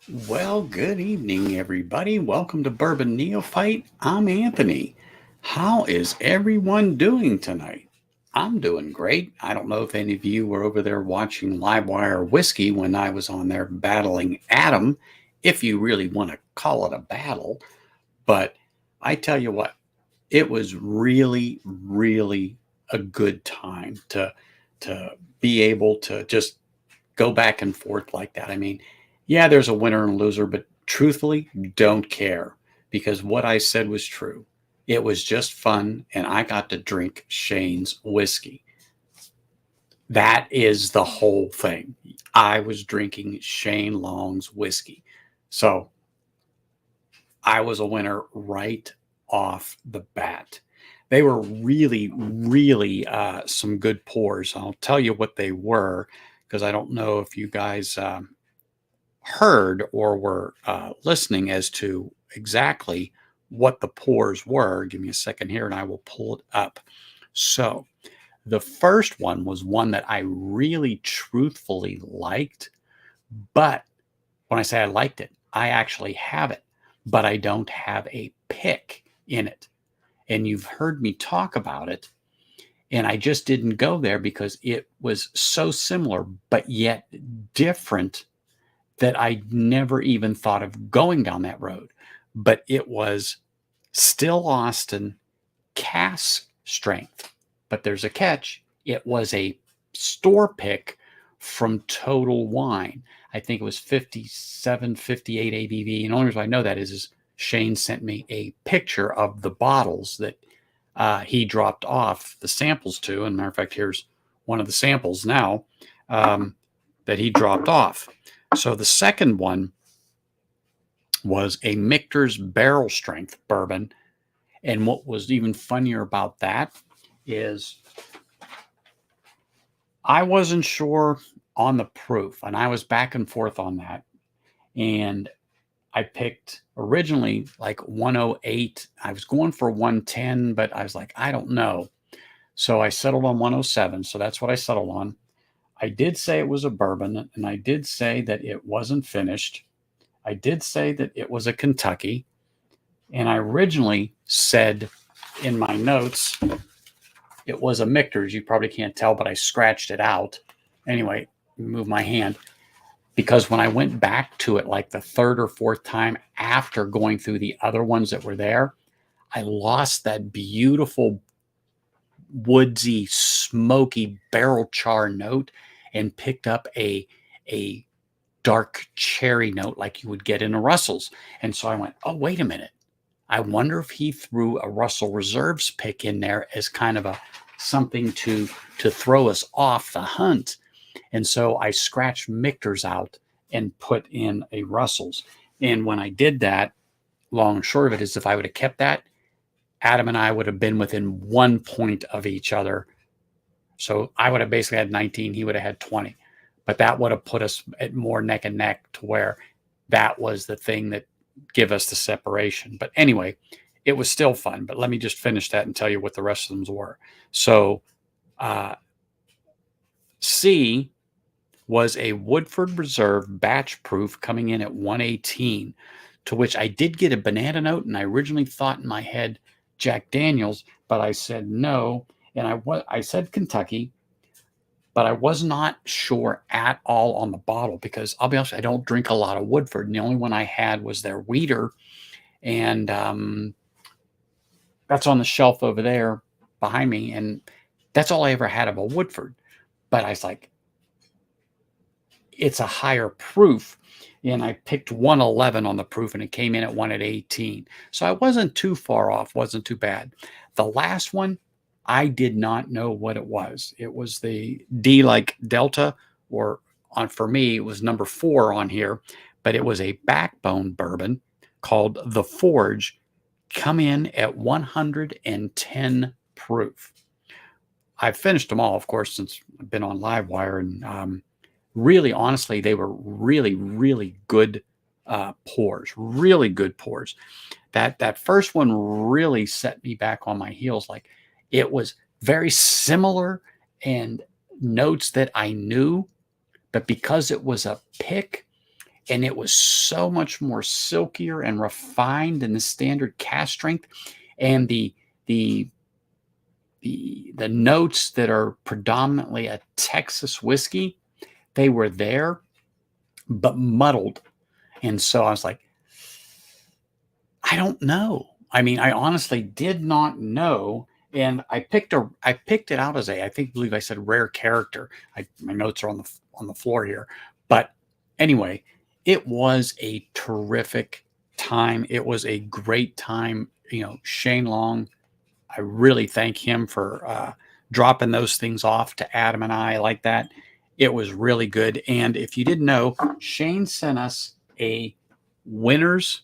Well, good evening, everybody. Welcome to Bourbon Neophyte. I'm Anthony. How is everyone doing tonight? I'm doing great. I don't know if any of you were over there watching Livewire Whiskey when I was on there battling Adam, if you really want to call it a battle. But I tell you what, it was really a good time to be able to just go back and forth like that. I mean, yeah, there's a winner and a loser, but truthfully, don't care because what I said was true. It was just fun, and I got to drink Shane's whiskey. That is the whole thing. I was drinking Shane Long's whiskey. So I was a winner right off the bat. They were really some good pours. I'll tell you what they were because I don't know if you guys heard or were listening as to exactly what the pours were. Give me a second here and I will pull it up. So, the first one was one that I really truthfully liked, but when I say I liked it, I actually have it, but I don't have a pick in it. And you've heard me talk about it, and I just didn't go there because it was so similar, but yet different that I never even thought of going down that road. But it was still Austin cask strength. But there's a catch. It was a store pick from Total Wine. I think it was 57, 58 ABV. And the only reason I know that is Shane sent me a picture of the bottles that he dropped off the samples to. And matter of fact, here's one of the samples now that he dropped off. So the second one was a Michter's barrel strength bourbon. And what was even funnier about that is I wasn't sure on the proof, and I was back and forth on that. And I picked originally like 108. I was going for 110, but I was like, I don't know. So I settled on 107. So that's what I settled on. I did say it was a bourbon, and I did say that it wasn't finished. I did say that it was a Kentucky. And I originally said in my notes it was a Michter's. You probably can't tell, but I scratched it out. Anyway, move my hand. Because when I went back to it like the third or fourth time after going through the other ones that were there, I lost that beautiful woodsy, smoky barrel char note and picked up a dark cherry note like you would get in a Russell's. And so I went, oh, wait a minute. I wonder if he threw a Russell Reserves pick in there as kind of a something to throw us off the hunt. And so I scratched Michter's out and put in a Russell's. And when I did that, long and short of it is if I would have kept that, Adam and I would have been within 1 point of each other. So I would have basically had 19, he would have had 20. But that would have put us at more neck and neck to where that was the thing that give us the separation. But anyway, it was still fun. But let me just finish that and tell you what the rest of them were. So C was a Woodford Reserve batch proof coming in at 118, to which I did get a banana note, and I originally thought in my head Jack Daniels, but I said no, and I said Kentucky, but I was not sure at all on the bottle because I'll be honest, I don't drink a lot of Woodford, and the only one I had was their Weeder, and that's on the shelf over there behind me, and that's all I ever had of a Woodford. But I was like, it's a higher proof. And I picked 111 on the proof and it came in at 1 at 18. So I wasn't too far off, wasn't too bad. The last one, I did not know what it was. It was the D like Delta, or for me, it was number 4 on here, but it was a backbone bourbon called The Forge, come in at 110 proof. I've finished them all, of course, since I've been on Livewire, and really, honestly, they were really good pours, really good pours. That first one really set me back on my heels. Like it was very similar and notes that I knew, but because it was a pick, and it was so much more silkier and refined than the standard cask strength. And the the notes that are predominantly a Texas whiskey, they were there, but muddled. And so I was like, I don't know. I mean, I honestly did not know. And I picked it out as I believe I said rare character. My notes are on the floor here. But anyway, it was a terrific time. It was a great time. Shane Long, I really thank him for dropping those things off to Adam and I like that. It was really good. And if you didn't know, Shane sent us a winner's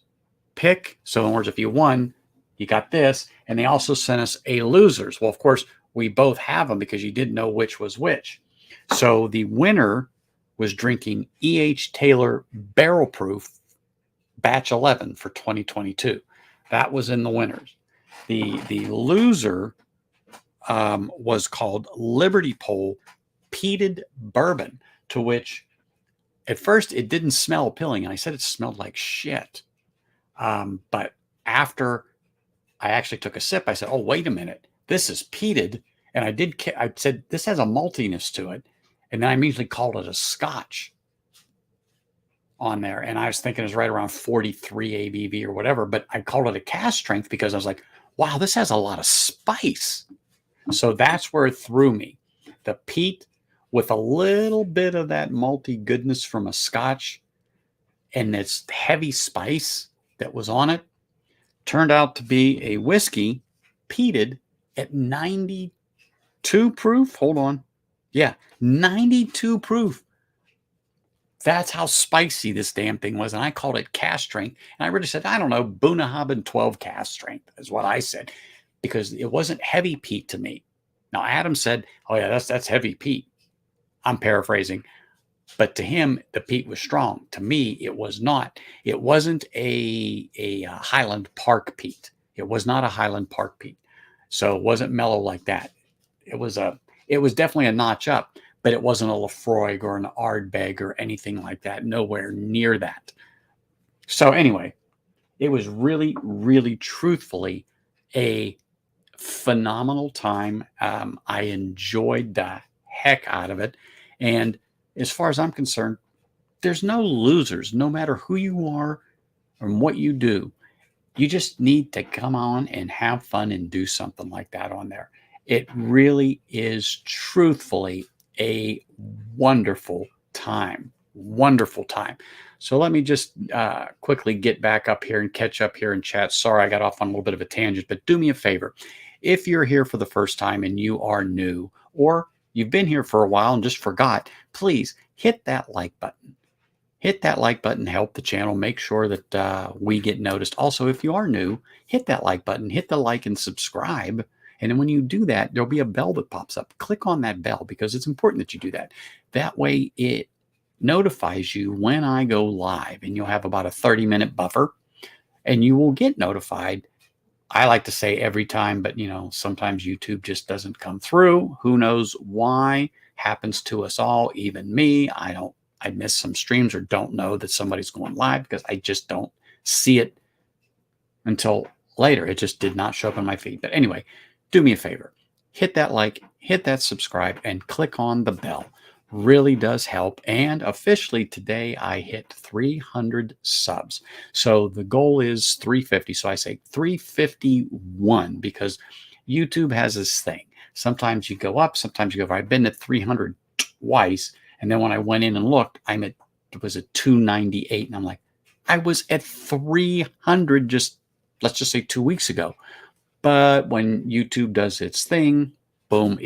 pick. So in other words, if you won, you got this. And they also sent us a losers. Well, of course, we both have them because you didn't know which was which. So the winner was drinking E.H. Taylor Barrel Proof Batch 11 for 2022. That was in the winners. The loser was called Liberty Pole Peated Bourbon, to which at first it didn't smell appealing. And I said it smelled like shit. But after I actually took a sip, I said, oh, wait a minute. This is peated. And I said, this has a maltiness to it. And then I immediately called it a Scotch on there. And I was thinking it was right around 43 ABV or whatever. But I called it a cask strength because I was like, wow, this has a lot of spice. So that's where it threw me. The peat with a little bit of that malty goodness from a Scotch and its heavy spice that was on it turned out to be a whiskey peated at 92 proof. Hold on. Yeah, 92 proof. That's how spicy this damn thing was. And I called it cask strength. And I really said, I don't know, Bunnahabhain 12 cask strength is what I said, because it wasn't heavy peat to me. Now, Adam said, oh, yeah, that's heavy peat. I'm paraphrasing. But to him, the peat was strong. To me, it was not. It wasn't a Highland Park peat. It was not a Highland Park peat. So it wasn't mellow like that. It was definitely a notch up, but it wasn't a Lafroig or an Ardbeg or anything like that. Nowhere near that. So anyway, it was really, really truthfully a phenomenal time. I enjoyed the heck out of it. And as far as I'm concerned, there's no losers, no matter who you are or what you do. You just need to come on and have fun and do something like that on there. It really is truthfully a wonderful time. Wonderful time. So let me just quickly get back up here and catch up here in chat. Sorry, I got off on a little bit of a tangent, but do me a favor. If you're here for the first time and you are new, or you've been here for a while and just forgot, please hit that like button. Hit that like button, help the channel, make sure that we get noticed. Also, if you are new, hit that like button, hit the like and subscribe. And then when you do that, there'll be a bell that pops up. Click on that bell because it's important that you do that. That way it notifies you when I go live, and you'll have about a 30-minute buffer and you will get notified. I like to say every time, but sometimes YouTube just doesn't come through. Who knows why? Happens to us all, even me. I miss some streams or don't know that somebody's going live because I just don't see it until later. It just did not show up on my feed. But anyway, do me a favor. Hit that like, hit that subscribe, and click on the bell. Really does help. And officially today I hit 300 subs. So the goal is 350. So I say 351 because YouTube has this thing. Sometimes you go up, sometimes you go over. I've been at 300 twice. And then when I went in and looked, it was at 298. And I'm like, I was at 300 let's just say 2 weeks ago. But when YouTube does its thing, boom,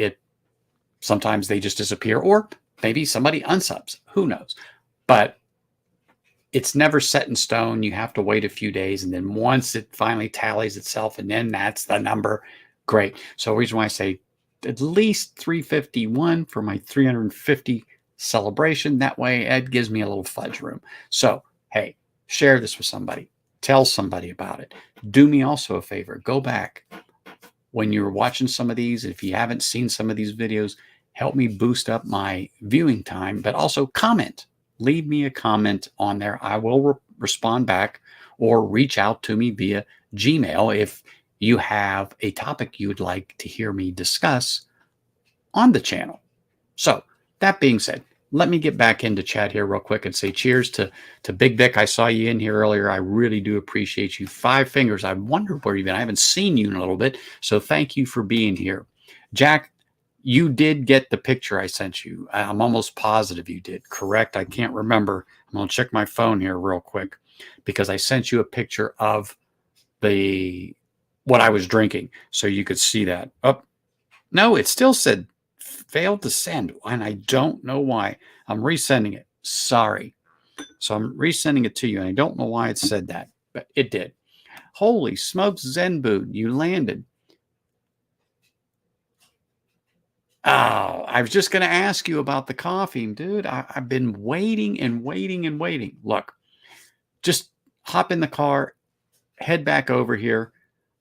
sometimes they just disappear, or maybe somebody unsubs. Who knows? But it's never set in stone. You have to wait a few days. And then once it finally tallies itself, and then that's the number. Great. So the reason why I say at least 351 for my 350 celebration. That way it gives me a little fudge room. So, hey, share this with somebody. Tell somebody about it. Do me also a favor. Go back when you're watching some of these. If you haven't seen some of these videos, help me boost up my viewing time, but also comment. leave me a comment on there. I will respond back or reach out to me via Gmail if you have a topic you would like to hear me discuss on the channel. So that being said, let me get back into chat here real quick and say cheers to Big Vic. I saw you in here earlier. I really do appreciate you. 5 fingers. I wondered where you've been. I haven't seen you in a little bit. So thank you for being here. Jack, you did get the picture I sent you. I'm almost positive you did. Correct? I can't remember. I'm going to check my phone here real quick because I sent you a picture of what I was drinking so you could see that. Oh, no, it still said failed to send, and I don't know why. I'm resending it. Sorry. So I'm resending it to you, and I don't know why it said that, but it did. Holy smokes, Zenboot, you landed. Oh, I was just going to ask you about the coffee, dude. I've been waiting and waiting and waiting. Look, just hop in the car, head back over here.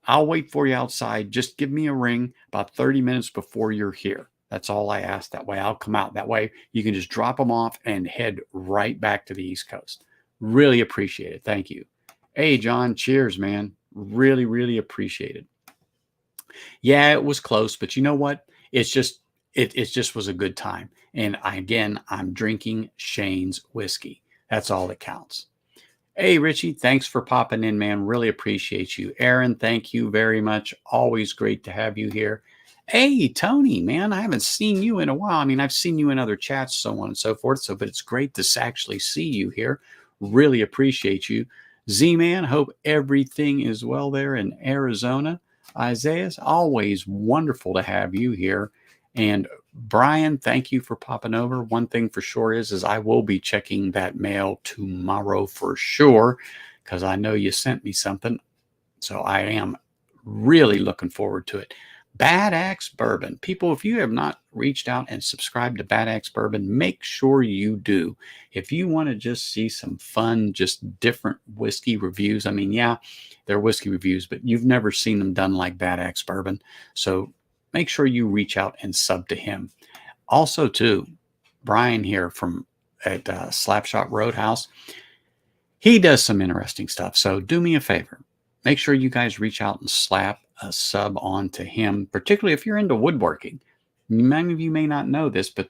I'll wait for you outside. Just give me a ring about 30 minutes before you're here. That's all I ask. That way I'll come out. That way you can just drop them off and head right back to the East Coast. Really appreciate it. Thank you. Hey, John, cheers, man. Really, really appreciate it. Yeah, it was close, but you know what? It's just, it just was a good time. And I'm drinking Shane's whiskey. That's all that counts. Hey, Richie, thanks for popping in, man. Really appreciate you. Aaron, thank you very much. Always great to have you here. Hey, Tony, man, I haven't seen you in a while. I mean, I've seen you in other chats, so on and so forth. But it's great to actually see you here. Really appreciate you. Z-Man, hope everything is well there in Arizona. Isaiah, always wonderful to have you here. And Brian, thank you for popping over. One thing for sure is I will be checking that mail tomorrow for sure, because I know you sent me something. So I am really looking forward to it. Bad Axe Bourbon. People, if you have not reached out and subscribed to Bad Axe Bourbon, make sure you do. If you want to just see some fun, just different whiskey reviews, I mean, yeah, they're whiskey reviews, but you've never seen them done like Bad Axe Bourbon. So make sure you reach out and sub to him. Also, too, Brian here at Slapshot Roadhouse, he does some interesting stuff. So do me a favor. Make sure you guys reach out and slap a sub on to him, particularly if you're into woodworking. Many of you may not know this, but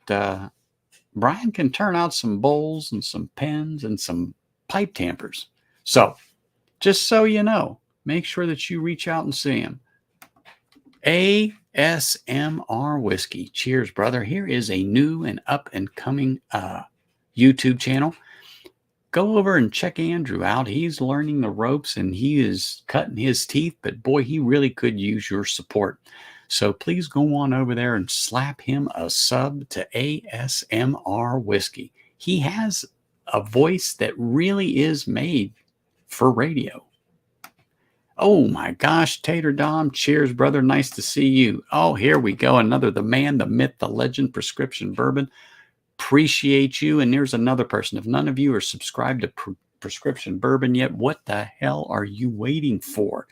Brian can turn out some bowls and some pens and some pipe tampers. So just so you know, make sure that you reach out and see him. ASMR Whiskey. Cheers, brother. Here is a new and up and coming YouTube channel. Go over and check Andrew out. He's learning the ropes and he is cutting his teeth, but boy, he really could use your support. So please go on over there and slap him a sub to ASMR Whiskey. He has a voice that really is made for radio. Oh my gosh, Tater Dom. Cheers, brother. Nice to see you. Oh, here we go. Another, the man, the myth, the legend, Prescription Bourbon. Appreciate you. And there's another person. If none of you are subscribed to Prescription Bourbon yet, what the hell are you waiting for?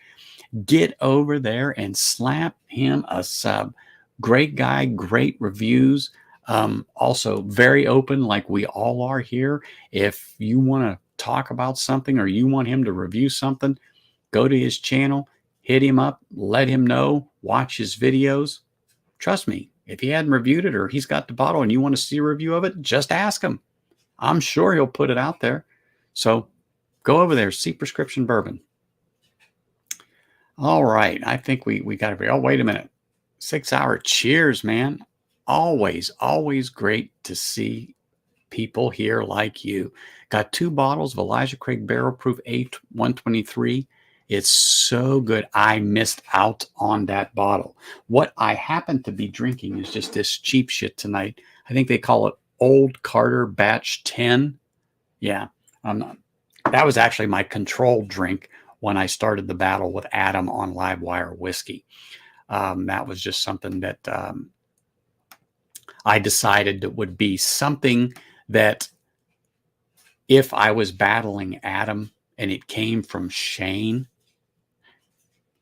Get over there and slap him a sub. Great guy, great reviews. Also very open like we all are here. If you want to talk about something or you want him to review something, go to his channel, hit him up, let him know, watch his videos. Trust me, if he hadn't reviewed it or he's got the bottle and you want to see a review of it, just ask him. I'm sure he'll put it out there. So go over there, see Prescription Bourbon. All right. I think we got to be. Oh, wait a minute. 6 hour. Cheers, man. Always, always great to see people here like you. Got 2 bottles of Elijah Craig Barrel Proof A123. It's so good. I missed out on that bottle. What I happen to be drinking is just this cheap shit tonight. I think they call it Old Carter Batch 10. Yeah, I'm not. That was actually my control drink when I started the battle with Adam on Livewire Whiskey. That was just something that I decided that would be something that if I was battling Adam and it came from Shane,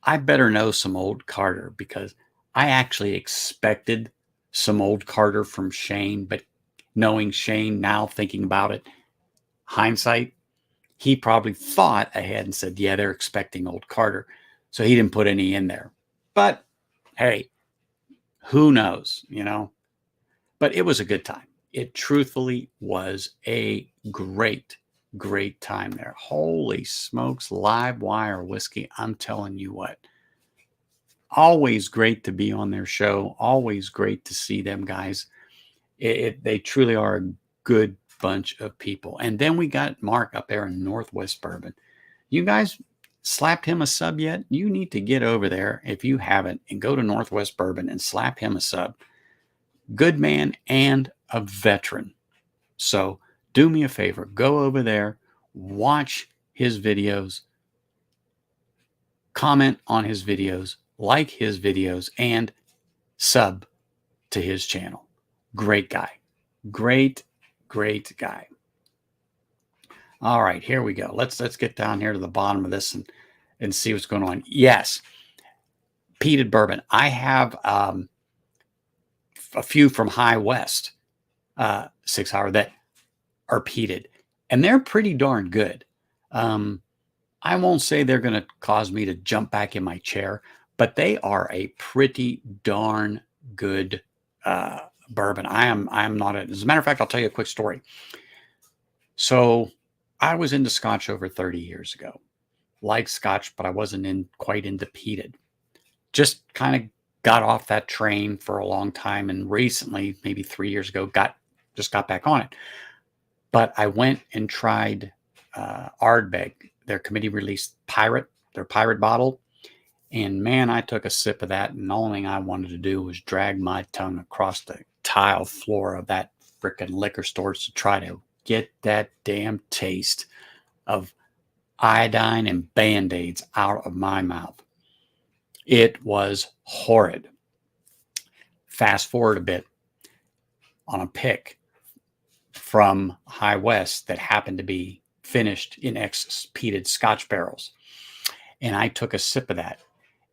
I better know some Old Carter, because I actually expected some Old Carter from Shane, but knowing Shane now, thinking about it, hindsight, he probably thought ahead and said, yeah, they're expecting Old Carter. So he didn't put any in there. But hey, who knows, But it was a good time. It truthfully was a great, great time there. Holy smokes, live wire whiskey. I'm telling you what. Always great to be on their show. Always great to see them guys. They truly are a good bunch of people. And then we got Mark up there in Northwest Bourbon. You guys slapped him a sub yet? You need to get over there if you haven't and go to Northwest Bourbon and slap him a sub. Good man and a veteran. So do me a favor, go over there, watch his videos, comment on his videos, like his videos, and sub to his channel. Great guy. Great, great guy. All right, here we go. Let's get down here to the bottom of this and see what's going on. Yes, peated bourbon. I have a few from High West 6 Hour that are peated, and they're pretty darn good. I won't say they're going to cause me to jump back in my chair, but they are a pretty darn good bourbon. I am not. As a matter of fact, I'll tell you a quick story. So I was into Scotch over 30 years ago. Liked Scotch, but I wasn't quite into peated. Just kind of got off that train for a long time, and recently, maybe 3 years ago, got back on it. But I went and tried Ardbeg, their committee released their pirate bottle. And man, I took a sip of that, and the only thing I wanted to do was drag my tongue across the tile floor of that freaking liquor store to try to get that damn taste of iodine and Band-Aids out of my mouth. It was horrid. Fast forward a bit on a pick from High West that happened to be finished in ex-peated Scotch barrels. And I took a sip of that,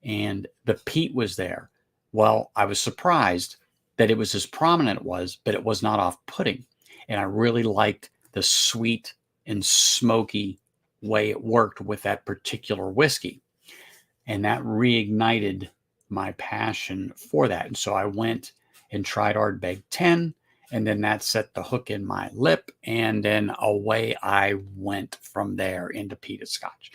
and the peat was there. Well, I was surprised that it was as prominent it was, but it was not off-putting. And I really liked the sweet and smoky way it worked with that particular whiskey. And that reignited my passion for that. And so I went and tried Ardbeg 10, and then that set the hook in my lip, and then away I went from there into peated Scotch.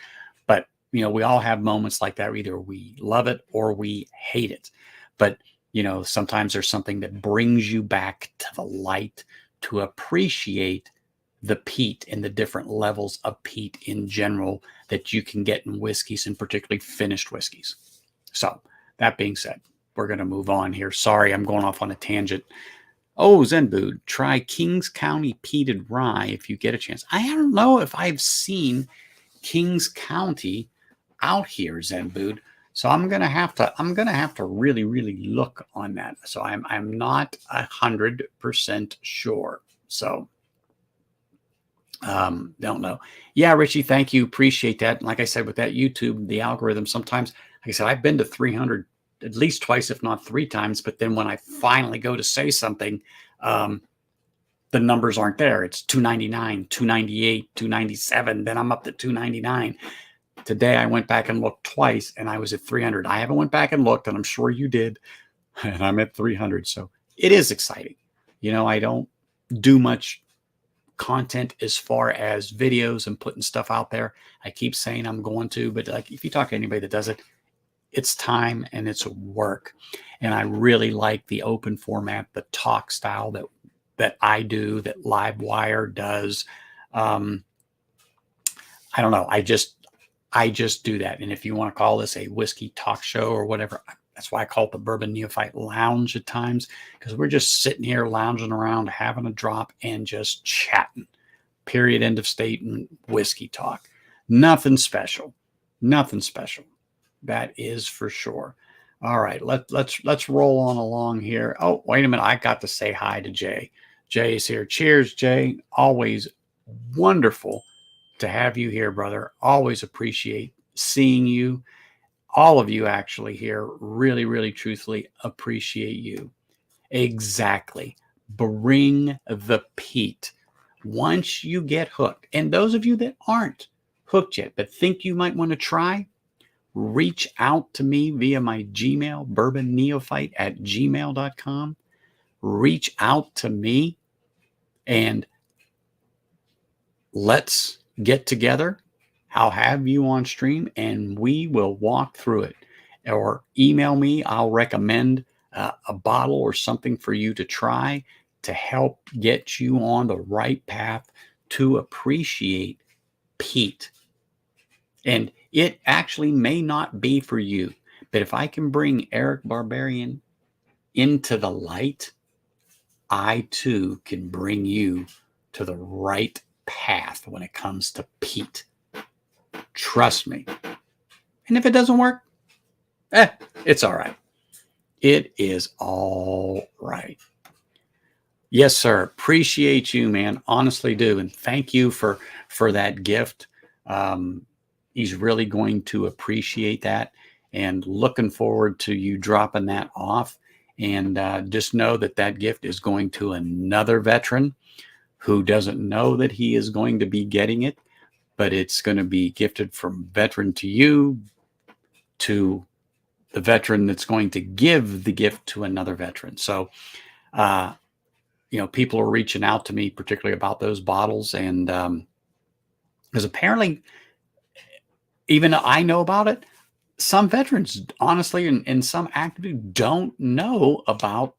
But, we all have moments like that. Either we love it or we hate it. But, sometimes there's something that brings you back to the light to appreciate the peat and the different levels of peat in general that you can get in whiskeys, and particularly finished whiskeys. So that being said, we're going to move on here. Sorry, I'm going off on a tangent. Oh, Zenbood, try Kings County peated rye if you get a chance. I don't know if I've seen Kings County out here, Zenbood. So I'm gonna have to really, really look on that. So I'm not 100% sure. So don't know. Yeah, Richie, thank you. Appreciate that. And like I said, with that YouTube, the algorithm, sometimes, like I said, I've been to 300 at least twice, if not 3 times. But then when I finally go to say something, the numbers aren't there. It's 299, 298, 297. Then I'm up to 299. Today I went back and looked twice, and I was at 300. I haven't went back and looked, and I'm sure you did, and I'm at 300. So it is exciting. I don't do much content as far as videos and putting stuff out there. I keep saying I'm going to, but like if you talk to anybody that does it, it's time and it's work. And I really like the open format, the talk style that I do, that Livewire does. I don't know. I just do that. And if you want to call this a whiskey talk show or whatever, that's why I call it the Bourbon Neophyte Lounge at times, because we're just sitting here lounging around, having a drop and just chatting. Period. End of statement. Whiskey talk. Nothing special. Nothing special. That is for sure. All right. Let's roll on along here. Oh, wait a minute. I got to say hi to Jay. Jay is here. Cheers, Jay. Always wonderful to have you here, brother. Always appreciate seeing you. All of you actually here, really, really truthfully appreciate you. Exactly. Bring the peat. once you get hooked, and those of you that aren't hooked yet, but think you might want to try, reach out to me via my Gmail, bourbonneophyte@gmail.com. Reach out to me and let's get together. I'll have you on stream and we will walk through it. Or email me. I'll recommend a bottle or something for you to try to help get you on the right path to appreciate peat. And it actually may not be for you, but if I can bring Eric Barbarian into the light, I too can bring you to the right path when it comes to peat. Trust me. And if it doesn't work, it's all right. It is all right. Yes, sir. Appreciate you, man. Honestly do. And thank you for that gift. He's really going to appreciate that, and looking forward to you dropping that off. And just know that that gift is going to another veteran who doesn't know that he is going to be getting it, but it's going to be gifted from veteran to you, to the veteran that's going to give the gift to another veteran. So, people are reaching out to me, particularly about those bottles. And because apparently, even though I know about it, some veterans, honestly, and some actively don't know about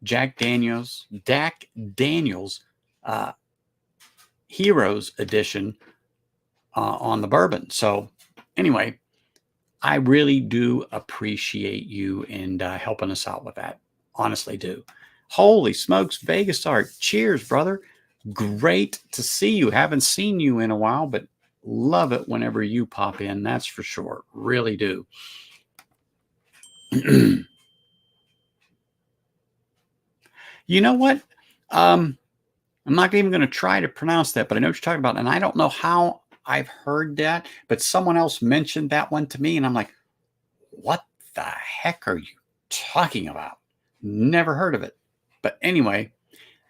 Jack Daniels Heroes Edition on the bourbon. So anyway, I really do appreciate you and helping us out with that. Honestly do. Holy smokes, Vegas Art. Cheers, brother. Great to see you. Haven't seen you in a while, but love it whenever you pop in. That's for sure. Really do. You know what? I'm not even going to try to pronounce that, but I know what you're talking about. And I don't know how I've heard that, but someone else mentioned that one to me. And I'm like, what the heck are you talking about? Never heard of it. But anyway,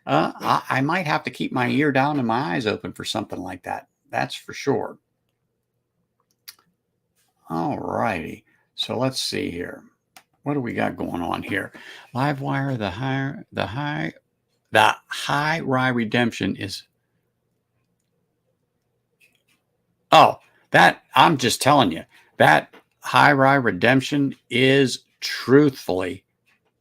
I might have to keep my ear down and my eyes open for something like that. That's for sure. All righty. So let's see here. What do we got going on here? Livewire, the high rye redemption is. Oh, that I'm just telling you, that high rye redemption is truthfully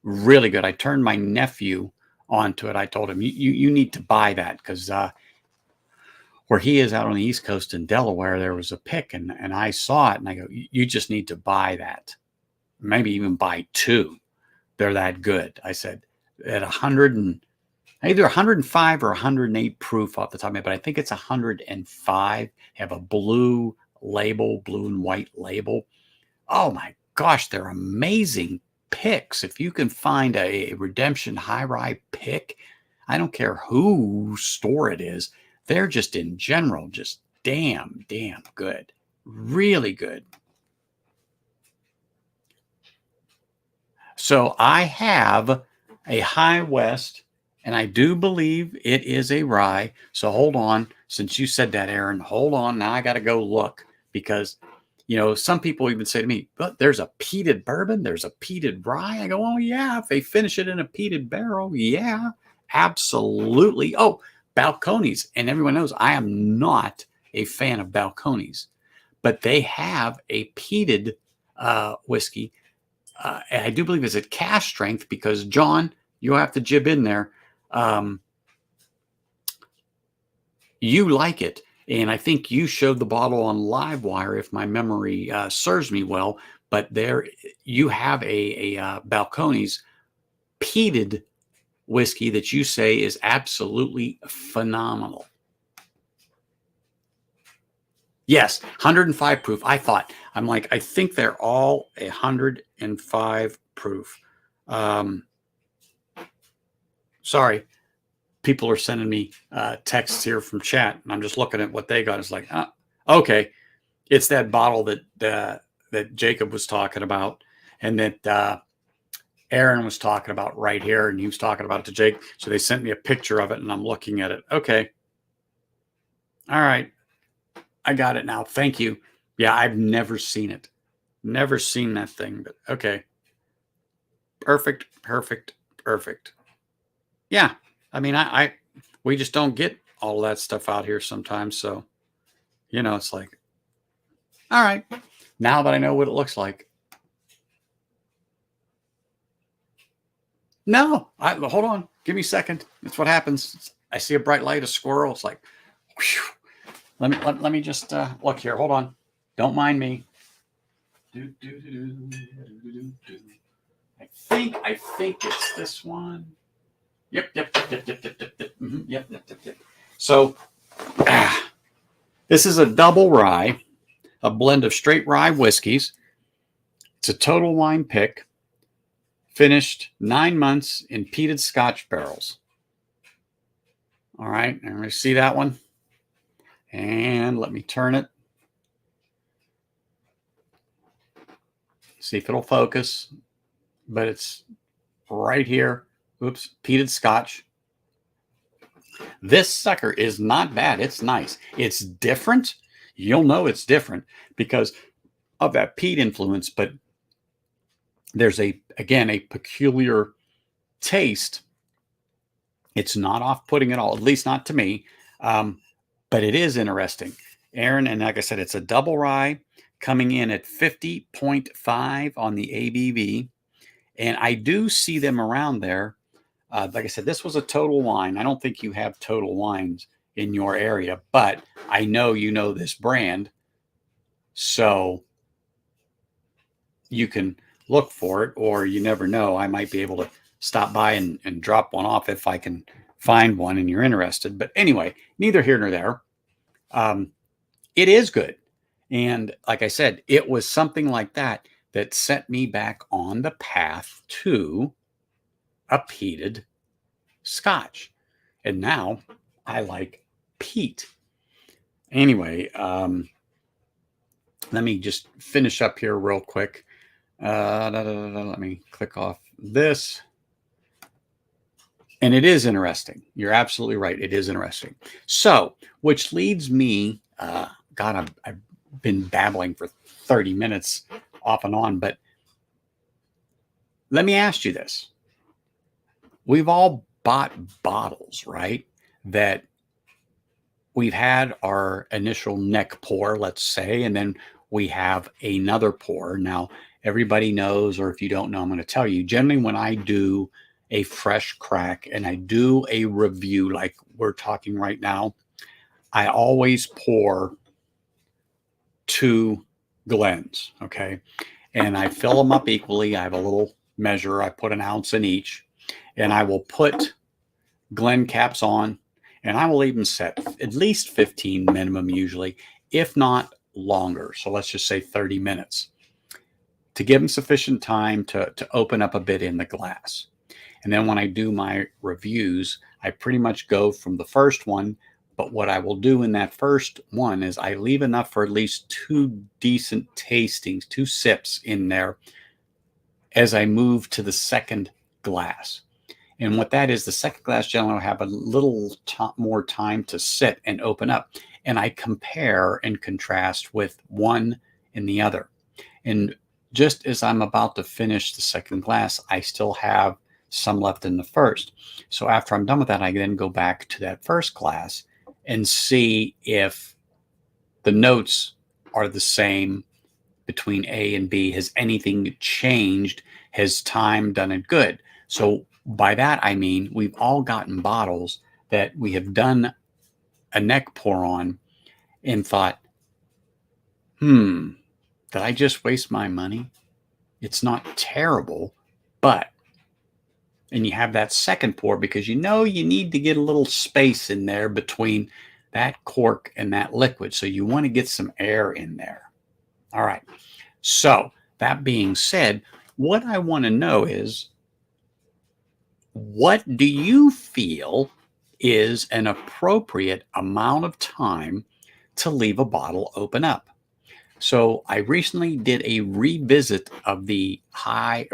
really good. I turned my nephew onto it. I told him, you need to buy that, because where he is out on the East Coast in Delaware, there was a pick, and I saw it, and I go, you just need to buy that. Maybe even buy two. They're that good. I said, at 100 and either 105 or 108 proof off the top of my head, but I think it's 105. Have a blue label, blue and white label. Oh my gosh, they're amazing picks. If you can find a redemption high rye pick, I don't care whose store it is, they're just in general just damn good. Really good. So I have a High West, and I do believe it is a rye. So hold on. Since you said that, Aaron, hold on. Now I got to go look, because, some people even say to me, but there's a peated bourbon, there's a peated rye. I go, oh, yeah, if they finish it in a peated barrel, yeah, absolutely. Oh, Balcones. And everyone knows I am not a fan of Balcones, but they have a peated whiskey. And I do believe it's at cask strength, because John, you'll have to jib in there. You like it. And I think you showed the bottle on Livewire, if my memory serves me well. But there you have a Balcones peated whiskey that you say is absolutely phenomenal. Yes, 105 proof. I think they're all 105 proof. Sorry, people are sending me texts here from chat, and I'm just looking at what they got. It's like, okay, it's that bottle that Jacob was talking about, and that Aaron was talking about right here, and he was talking about it to Jake. So they sent me a picture of it, and I'm looking at it. Okay, All right. I got it now. Thank you. Yeah, I've never seen it. Never seen that thing, but okay. Perfect, perfect, perfect. Yeah. I mean, we just don't get all that stuff out here sometimes. So, it's like, all right, now that I know what it looks like. No, hold on. Give me a second. That's what happens. I see a bright light, a squirrel. It's like, whew. Let me just look here. Hold on. Don't mind me. I think it's this one. Yep. So this is a double rye, a blend of straight rye whiskeys. It's a total wine pick, finished 9 months in peated Scotch barrels. All right, everybody see that one? And let me turn it. See if it'll focus. But it's right here. Oops, peated Scotch. This sucker is not bad. It's nice. It's different. You'll know it's different because of that peat influence, but there's a peculiar taste. It's not off-putting at all, at least not to me. But it is interesting. Aaron, and like I said, it's a double rye coming in at 50.5 on the ABV. And I do see them around there. Like I said, this was a Total Wine. I don't think you have Total Wines in your area, but I know you know this brand. So you can look for it, or you never know. I might be able to stop by and drop one off if I can find one and you're interested. But anyway, neither here nor there. It is good. And like I said, it was something like that that set me back on the path to a peated Scotch. And now I like peat. Anyway, let me just finish up here real quick. Let me click off this. And it is interesting. You're absolutely right. It is interesting. So, which leads me, God, I've been babbling for 30 minutes off and on, but let me ask you this. We've all bought bottles, right? That we've had our initial neck pour, let's say, and then we have another pour. Now, everybody knows, or if you don't know, I'm going to tell you, generally when I do a fresh crack and I do a review like we're talking right now, I always pour 2 Glens, okay? And I fill them up equally. I have a little measure. I put an ounce in each, and I will put Glen caps on, and I will even set at least 15 minimum usually, if not longer. So let's just say 30 minutes to give them sufficient time to open up a bit in the glass. And then when I do my reviews, I pretty much go from the first one. But what I will do in that first one is I leave enough for at least 2 decent tastings, 2 sips in there as I move to the second glass. And what that is, the second glass generally will have a little more time to sit and open up. And I compare and contrast with one and the other. And just as I'm about to finish the second glass, I still have some left in the first. So after I'm done with that, I then go back to that first glass and see if the notes are the same between A and B. Has anything changed? Has time done it good? So by that, I mean, we've all gotten bottles that we have done a neck pour on and thought, did I just waste my money? It's not terrible, but, and you have that second pour because you know you need to get a little space in there between that cork and that liquid. So you want to get some air in there. All right. So that being said, what I want to know is, what do you feel is an appropriate amount of time to leave a bottle open up? So I recently did a revisit of the I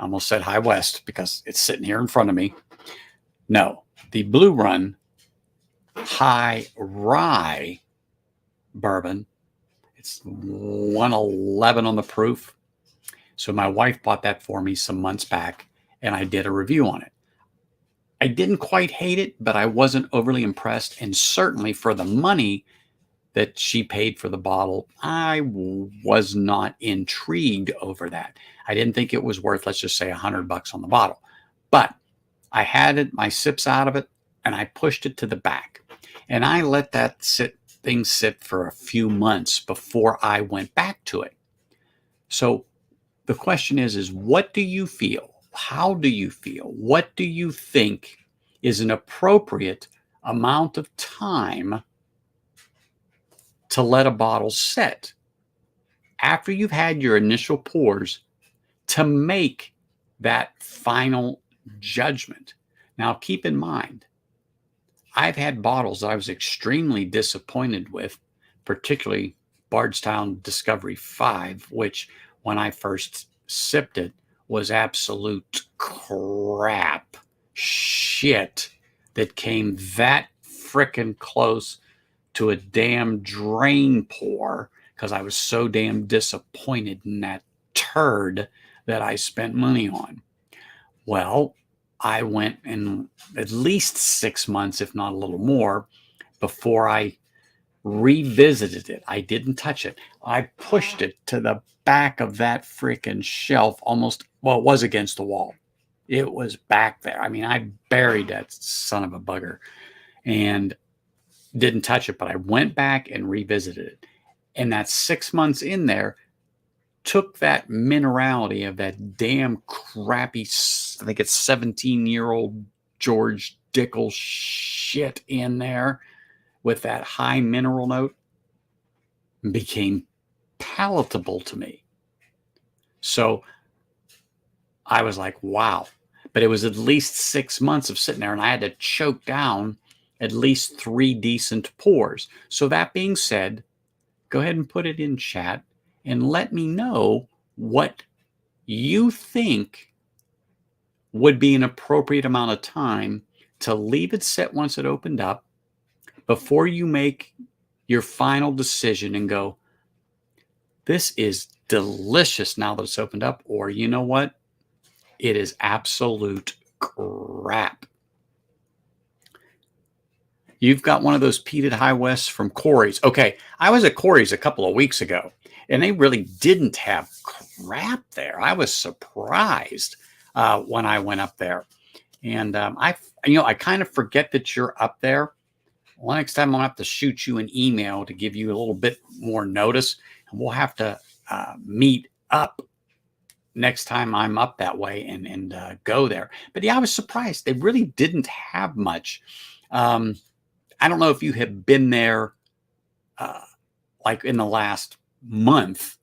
almost said High West because it's sitting here in front of me. No, the Blue Run high rye bourbon. It's 111 on the proof. So my wife bought that for me some months back, and I did a review on it. I didn't quite hate it, but I wasn't overly impressed. And certainly for the money that she paid for the bottle, I was not intrigued over that. I didn't think it was worth, let's just say, $100 on the bottle. But I had it, my sips out of it, and I pushed it to the back. And I let that thing sit for a few months before I went back to it. So the question is what do you feel? How do you feel? What do you think is an appropriate amount of time to let a bottle sit after you've had your initial pours to make that final judgment? Now, keep in mind, I've had bottles I was extremely disappointed with, particularly Bardstown Discovery 5, which when I first sipped it was absolute crap shit that came that frickin' close to a damn drain pour because I was so damn disappointed in that turd that I spent money on. Well, I went in at least 6 months, if not a little more, before I revisited it. I didn't touch it. I pushed it to the back of that freaking shelf almost, well, it was against the wall. It was back there. I mean, I buried that son of a bugger and didn't touch it, but I went back and revisited it. And that 6 months in there took that minerality of that damn crappy, I think it's 17-year-old George Dickel shit in there with that high mineral note and became palatable to me. So I was like, wow. But it was at least 6 months of sitting there, and I had to choke down at least 3 decent pours. So that being said, go ahead and put it in chat and let me know what you think would be an appropriate amount of time to leave it sit once it opened up before you make your final decision and go, this is delicious now that it's opened up, or you know what? It is absolute crap. You've got one of those peated High Wests from Corey's. Okay, I was at Corey's a couple of weeks ago, and they really didn't have crap there. I was surprised when I went up there. And I kind of forget that you're up there. Well, next time I'll have to shoot you an email to give you a little bit more notice, and we'll have to meet up next time I'm up that way and go there. But yeah, I was surprised. They really didn't have much. I don't know if you have been there like in the last month,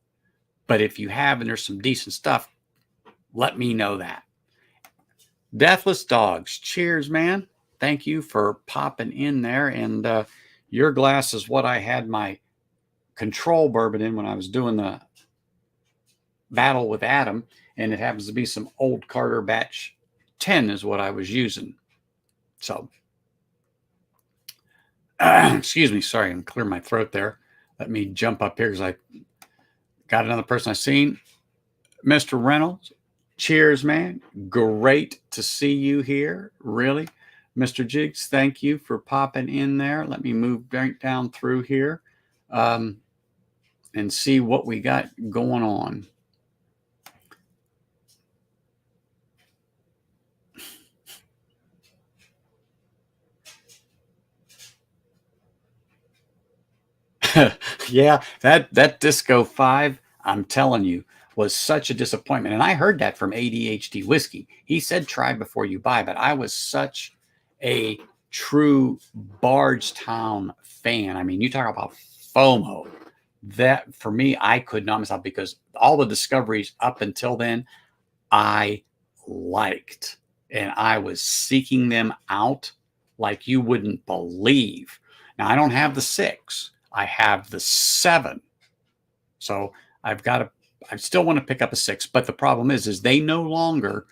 but if you have and there's some decent stuff, let me know that. Deathless Dogs, cheers, man. Thank you for popping in there. And your glass is what I had my control bourbon in when I was doing the battle with Adam. And it happens to be some Old Carter batch 10 is what I was using. So, excuse me. Sorry, I'm clearing my throat there. Let me jump up here because I got another person I've seen. Mr. Reynolds, cheers, man. Great to see you here. Really. Mr. Jigs, thank you for popping in there. Let me move right down through here and see what we got going on. Yeah, that Disco 5, I'm telling you, was such a disappointment. And I heard that from ADHD Whiskey. He said try before you buy, but I was such a true Bardstown fan. I mean, you talk about FOMO. That for me, I could not myself because all the discoveries up until then, I liked. And I was seeking them out like you wouldn't believe. Now, I don't have the 6. I have the 7. So I still want to pick up a 6. But the problem is they no longer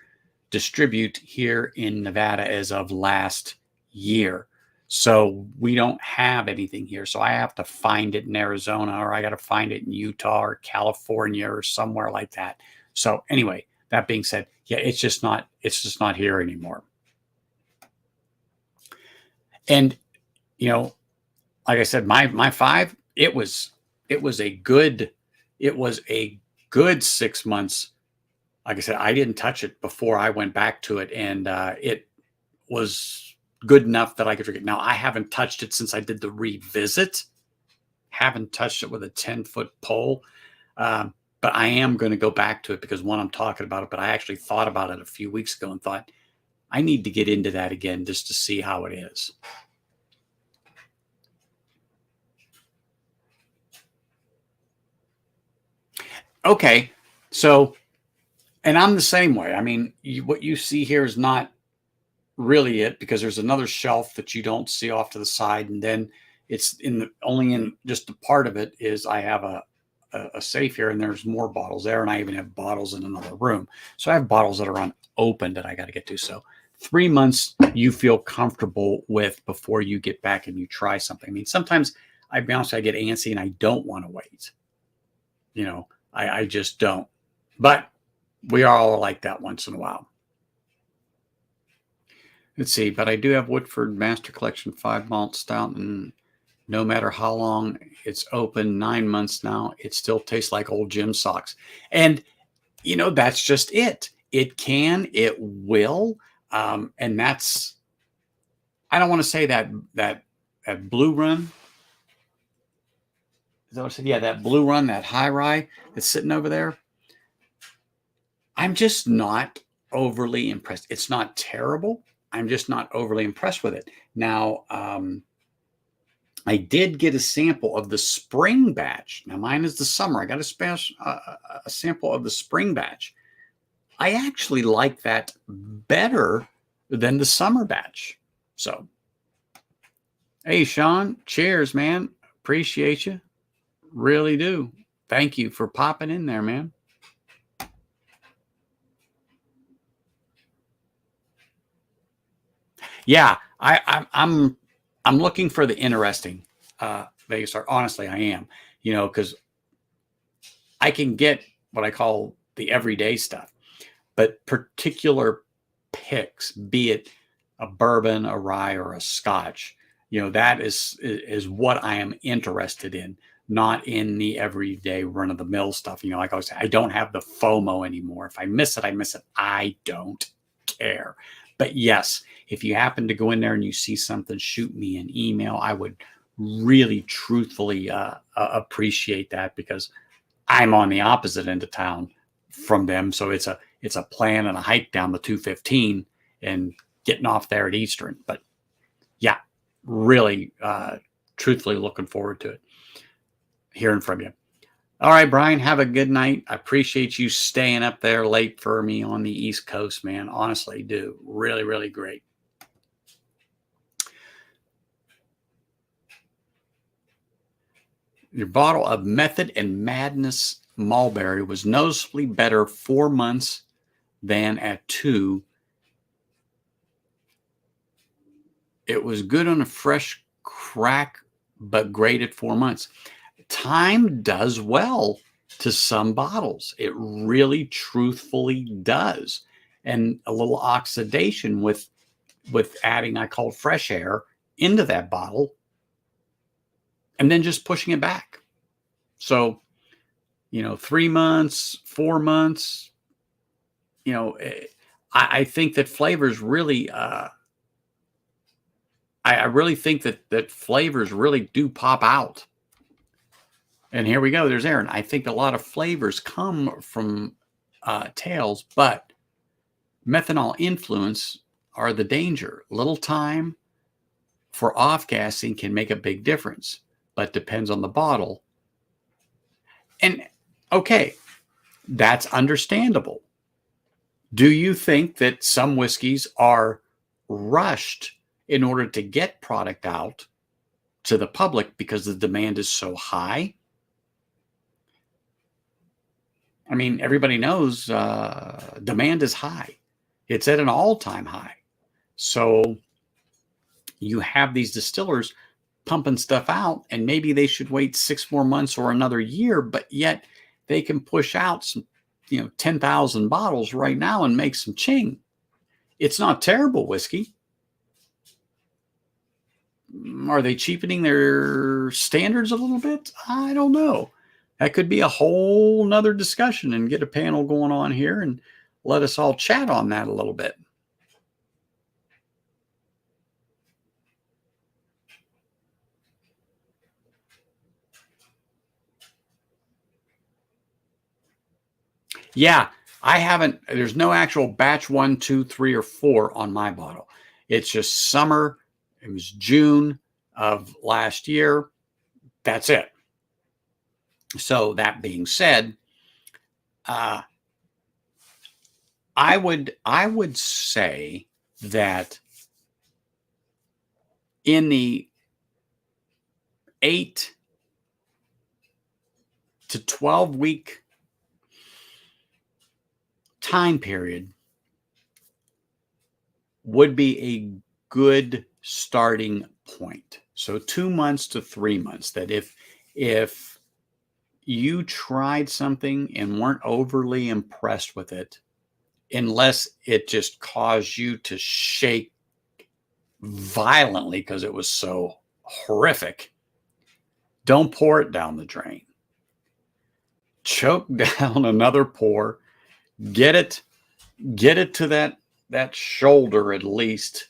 distribute here in Nevada as of last year. So we don't have anything here. So I have to find it in Arizona, or I got to find it in Utah or California or somewhere like that. So anyway, that being said, yeah, it's just not here anymore. And you know, like I said, my five, it was a good 6 months. Like I said, I didn't touch it before I went back to it, and it was good enough that I could drink it. Now I haven't touched it since I did the revisit. Haven't touched it with a 10-foot pole. But I am going to go back to it because one, I'm talking about it, but I actually thought about it a few weeks ago and thought I need to get into that again just to see how it is. Okay. So, and I'm the same way. I mean, what you see here is not really it, because there's another shelf that you don't see off to the side. And then it's only in just a part of it is I have a safe here, and there's more bottles there. And I even have bottles in another room. So I have bottles that are unopened that I got to get to. So 3 months you feel comfortable with before you get back and you try something. I mean, sometimes I'll be honest, I get antsy and I don't want to wait. I just don't. But we are all like that once in a while. Let's see, but I do have Woodford Master Collection 5 malt stout, and no matter how long it's open, 9 months now, it still tastes like old Jim socks. And that's just it. It will, and that's. I don't want to say that Blue Run. Is that what I said? Yeah, that Blue Run, that high rye that's sitting over there. I'm just not overly impressed. It's not terrible. I'm just not overly impressed with it. Now, I did get a sample of the spring batch. Now, mine is the summer. I got a sample of the spring batch. I actually like that better than the summer batch. So, hey, Sean, cheers, man. Appreciate you. Really do. Thank you for popping in there, man. Yeah, I'm looking for the interesting Vegas art. Honestly, I am. Because I can get what I call the everyday stuff, but particular picks, be it a bourbon, a rye, or a Scotch, that is what I am interested in, not in the everyday run of the mill stuff. Like I was saying, I don't have the FOMO anymore. If I miss it, I miss it. I don't care. But yes, if you happen to go in there and you see something, shoot me an email. I would really truthfully appreciate that, because I'm on the opposite end of town from them. So it's a plan and a hike down the 215 and getting off there at Eastern. But yeah, really, truthfully looking forward to it, hearing from you. All right, Brian, have a good night. I appreciate you staying up there late for me on the East Coast, man. Honestly, do. Really, really great. Your bottle of Method and Madness Mulberry was noticeably better 4 months than at 2. It was good on a fresh crack, but great at 4 months. Time does well to some bottles. It really truthfully does. And a little oxidation with adding, I call fresh air into that bottle, and then just pushing it back. So, 3 months, 4 months, I think that flavors really, I really think that flavors really do pop out. And here we go. There's Aaron. I think a lot of flavors come from tails, but methanol influence are the danger. Little time for off-gassing can make a big difference, but depends on the bottle. And okay, that's understandable. Do you think that some whiskeys are rushed in order to get product out to the public because the demand is so high? I mean, everybody knows demand is high. It's at an all-time high. So You have these distillers pumping stuff out, and maybe they should wait 6 more months or another year, but yet they can push out some, 10,000 bottles right now and make some ching. It's not terrible whiskey. Are they cheapening their standards a little bit? I don't know. That could be a whole nother discussion, and get a panel going on here and let us all chat on that a little bit. Yeah, I haven't, there's no actual batch 1, 2, 3, or 4 on my bottle. It's just summer. It was June of last year. That's it. So that being said, I would say that in the 8 to 12 week time period would be a good starting point. So 2 months to 3 months, that if you tried something and weren't overly impressed with it, unless it just caused you to shake violently because it was so horrific, don't pour it down the drain. Choke down another pour, get it to that shoulder at least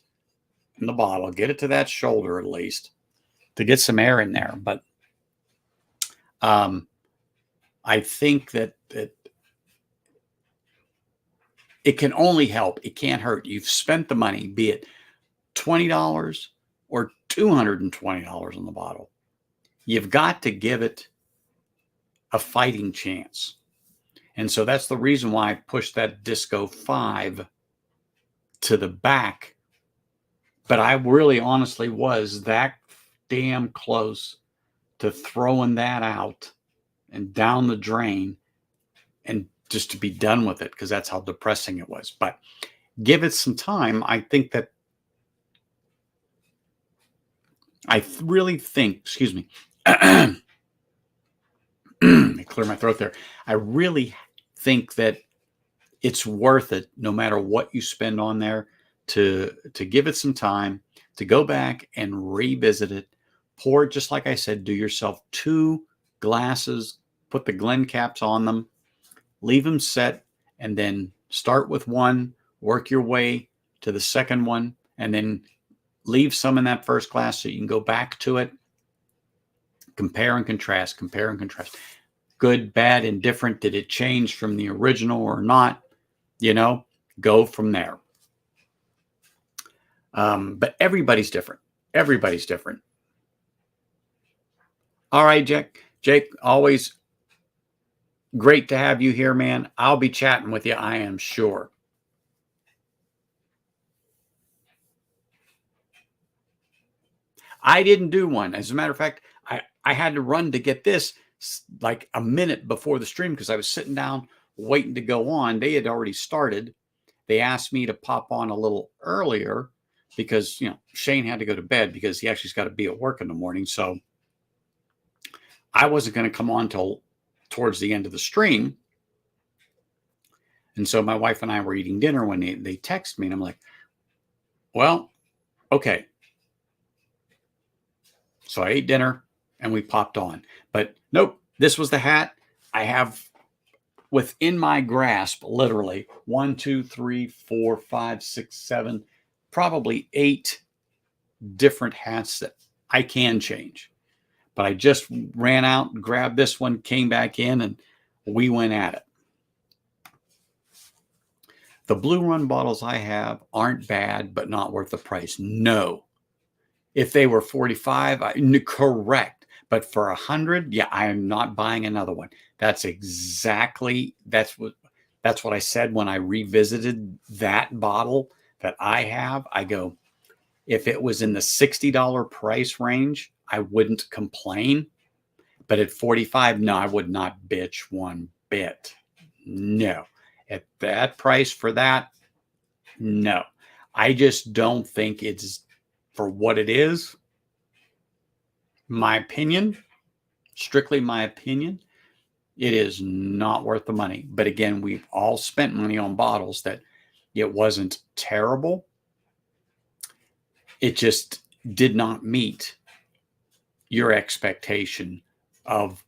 in the bottle, get it to that shoulder at least to get some air in there. But I think that it can only help. It can't hurt. You've spent the money, be it $20 or $220 on the bottle. You've got to give it a fighting chance. And so that's the reason why I pushed that Disco 5 to the back. But I really honestly was that damn close to throwing that out and down the drain and just to be done with it, because that's how depressing it was. But give it some time. I think that excuse me, I clear my throat there. I really think that it's worth it, no matter what you spend on there, to give it some time, to go back and revisit it. Pour it, just like I said, do yourself 2 glasses, put the Glen caps on them, leave them set, and then start with one, work your way to the second one, and then leave some in that first glass so you can go back to it. Compare and contrast, compare and contrast. Good, bad, indifferent. Did it change from the original or not? Go from there. But everybody's different. Everybody's different. All right, Jake, always great to have you here, man. I'll be chatting with you, I am sure. I didn't do one. As a matter of fact, I had to run to get this like a minute before the stream because I was sitting down waiting to go on. They had already started. They asked me to pop on a little earlier because, Shane had to go to bed because he actually's got to be at work in the morning. So I wasn't going to come on till towards the end of the stream. And so my wife and I were eating dinner when they texted me, and I'm like, well, okay. So I ate dinner and we popped on. But nope, this was the hat. I have within my grasp, literally 1, 2, 3, 4, 5, 6, 7, probably 8 different hats that I can change. But I just ran out and grabbed this one, came back in, and we went at it. The Blue Run bottles I have aren't bad, but not worth the price. No. If they were 45, correct. But for 100, yeah, I am not buying another one. That's what I said when I revisited that bottle that I have. I go, if it was in the $60 price range, I wouldn't complain. But at 45, no, I would not bitch one bit. No. At that price for that, no. I just don't think it's for what it is, my opinion, strictly my opinion, it is not worth the money. But again, we've all spent money on bottles that it wasn't terrible. It just did not meet your expectation of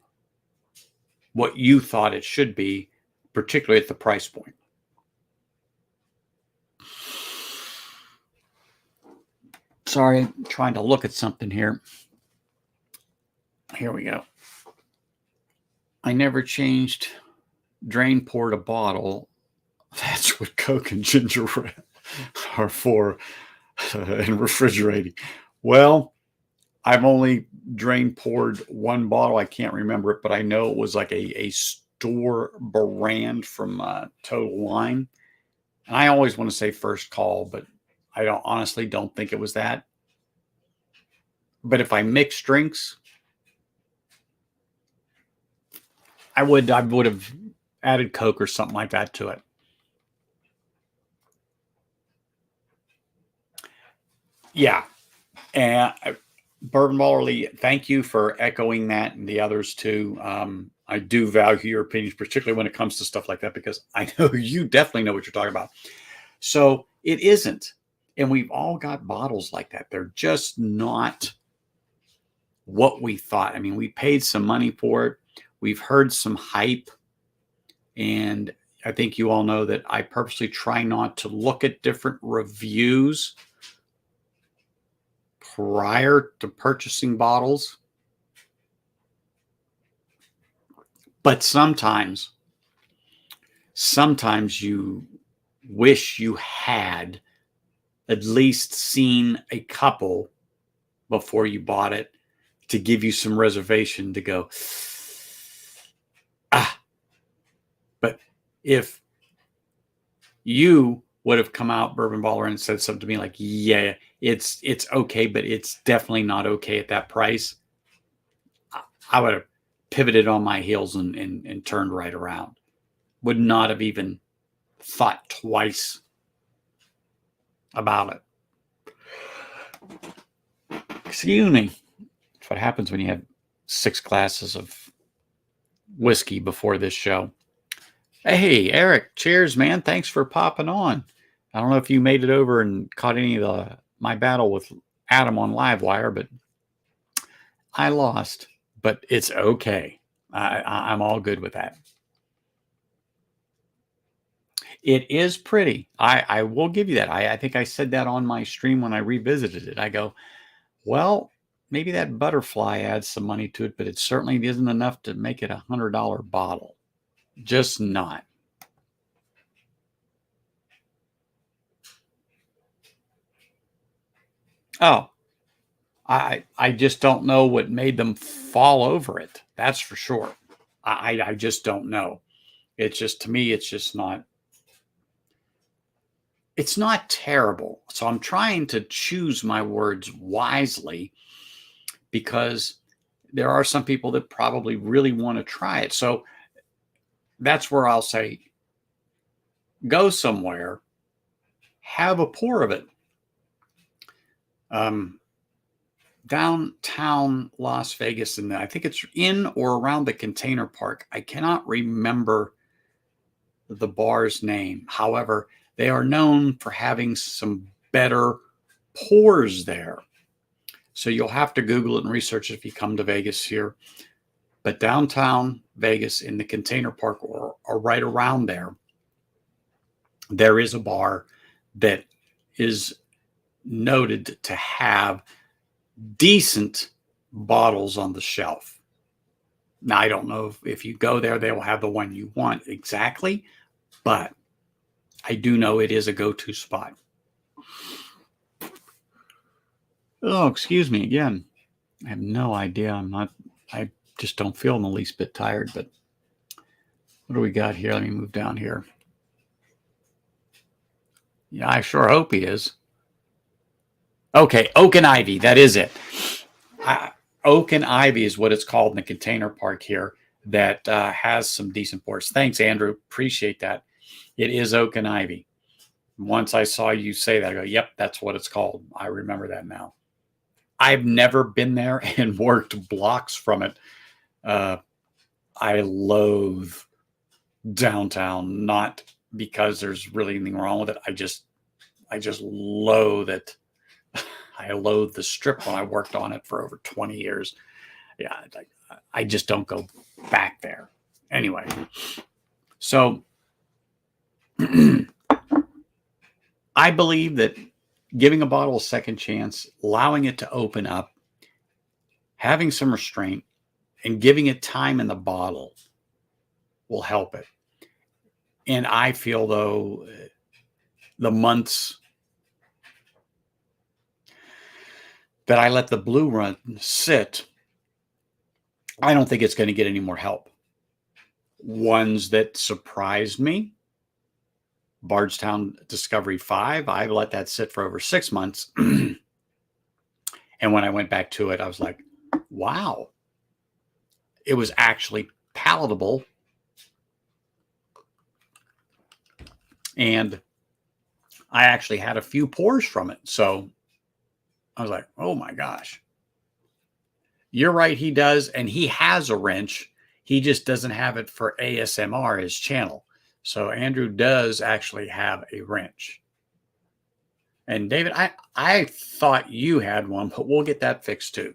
what you thought it should be, particularly at the price point. Sorry, I'm trying to look at something here. Here we go. I never changed drain poured a bottle. That's what Coke and ginger ale are for, and refrigerating. Well, I've only drain poured one bottle. I can't remember it, but I know it was like a store brand from Total Wine. And I always want to say First Call, but I honestly don't think it was that. But if I mix drinks, I would have added Coke or something like that to it. Yeah. And Bourbon Baller, thank you for echoing that, and the others too. I do value your opinions, particularly when it comes to stuff like that, because I know you definitely know what you're talking about. So it isn't. And we've all got bottles like that. They're just not what we thought. I mean, we paid some money for it. We've heard some hype. And I think you all know that I purposely try not to look at different reviews prior to purchasing bottles. But sometimes you wish you had at least seen a couple before you bought it to give you some reservation to go, But if you would have come out, Bourbon Baller, and said something to me like, yeah, it's okay, but it's definitely not okay at that price, I would have pivoted on my heels and turned right around. Would not have even thought twice about it. Excuse me. That's what happens when you have 6 glasses of whiskey before this show. Hey, Eric, cheers, man. Thanks for popping on. I don't know if you made it over and caught any of my battle with Adam on Livewire, but I lost. But it's okay. I'm all good with that. It is pretty. I will give you that. I think I said that on my stream when I revisited it. I go, well, maybe that butterfly adds some money to it, but it certainly isn't enough to make it $100 bottle. Just not. Oh, I just don't know what made them fall over it. That's for sure. I just don't know. It's just, to me, it's just not. It's not terrible. So I'm trying to choose my words wisely, because there are some people that probably really want to try it. So that's where I'll say, go somewhere, have a pour of it. Downtown Las Vegas, and I think it's in or around the Container Park. I cannot remember the bar's name. However, they are known for having some better pours there. So you'll have to Google it and research it if you come to Vegas here. But downtown Vegas, in the Container Park or right around there, there is a bar that is noted to have decent bottles on the shelf. Now, I don't know if you go there, they will have the one you want exactly, but I do know it is a go-to spot. Oh, excuse me again. I have no idea. I just don't feel in the least bit tired, but what do we got here? Let me move down here. Yeah, I sure hope he is. Okay, Oak and Ivy. That is it. Oak and Ivy is what it's called in the Container Park here, that has some decent pours. Thanks, Andrew. Appreciate that. It is Oak and Ivy. Once I saw you say that, I go, yep, that's what it's called. I remember that now. I've never been there and worked blocks from it. I loathe downtown, not because there's really anything wrong with it. I just loathe it. I loathe the strip when I worked on it for over 20 years. Yeah, I just don't go back there. Anyway, so I believe that giving a bottle a second chance, allowing it to open up, having some restraint, and giving it time in the bottle will help it. And I feel, though, the months that I let the blue run sit, I don't think it's going to get any more help. Ones that surprised me, Bardstown Discovery 5, I let that sit for over 6 months. And when I went back to it, I was like, wow, it was actually palatable. And I actually had a few pours from it. So I was like, oh my gosh. You're right, he does. And he has a wrench. He just doesn't have it for ASMR, his channel. So Andrew does actually have a wrench. And David, I thought you had one, but we'll get that fixed too.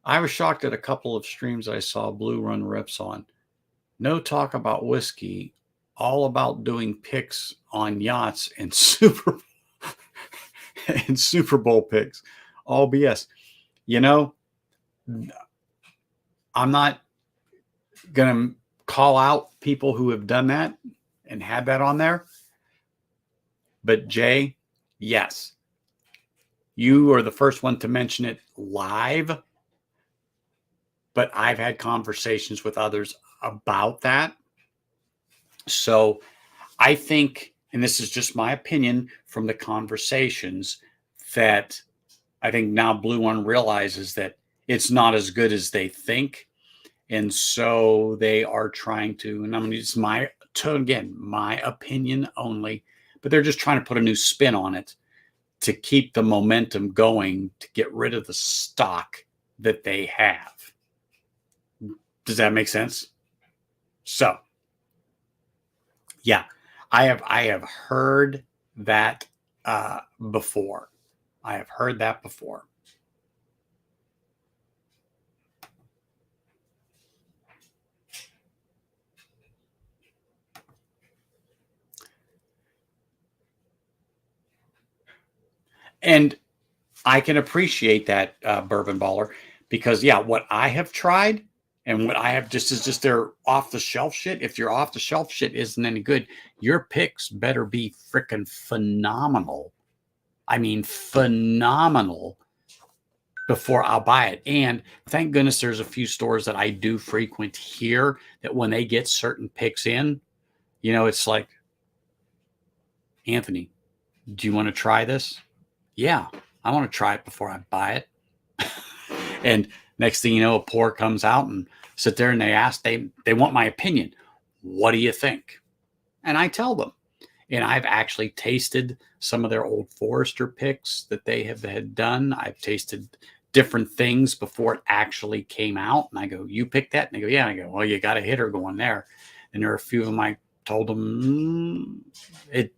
I was shocked at a couple of streams I saw Blue Run rips on. No talk about whiskey, all about doing picks on yachts and Super Bowl picks. All BS. You know, I'm not going to call out people who have done that and had that on there. But Jay, yes, you are the first one to mention it live. But I've had conversations with others about that. So I think, and this is just my opinion from the conversations, that I think now Blue One realizes that it's not as good as they think. And so they are trying to, and I'm going to use my opinion only, but they're just trying to put a new spin on it to keep the momentum going, to get rid of the stock that they have. Does that make sense? So, yeah, I have heard that before. I have heard that before. And I can appreciate that, Bourbon Baller, because, yeah, what I have tried and what I have just is just their off the shelf shit. If your off the shelf shit isn't any good, your picks better be freaking phenomenal. I mean, phenomenal before I'll buy it. And thank goodness there's a few stores that I do frequent here that when they get certain picks in, you know, it's like, Anthony, do you want to try this? Yeah, I want to try it before I buy it. And next thing you know, a pour comes out and sit there and they want my opinion. What do you think? And I tell them. And I've actually tasted some of their old Forester picks that they have had done. I've tasted different things before it actually came out. And I go, you picked that? And they go, yeah. And I go, well, you got a hitter going there. And there are a few of them I told them it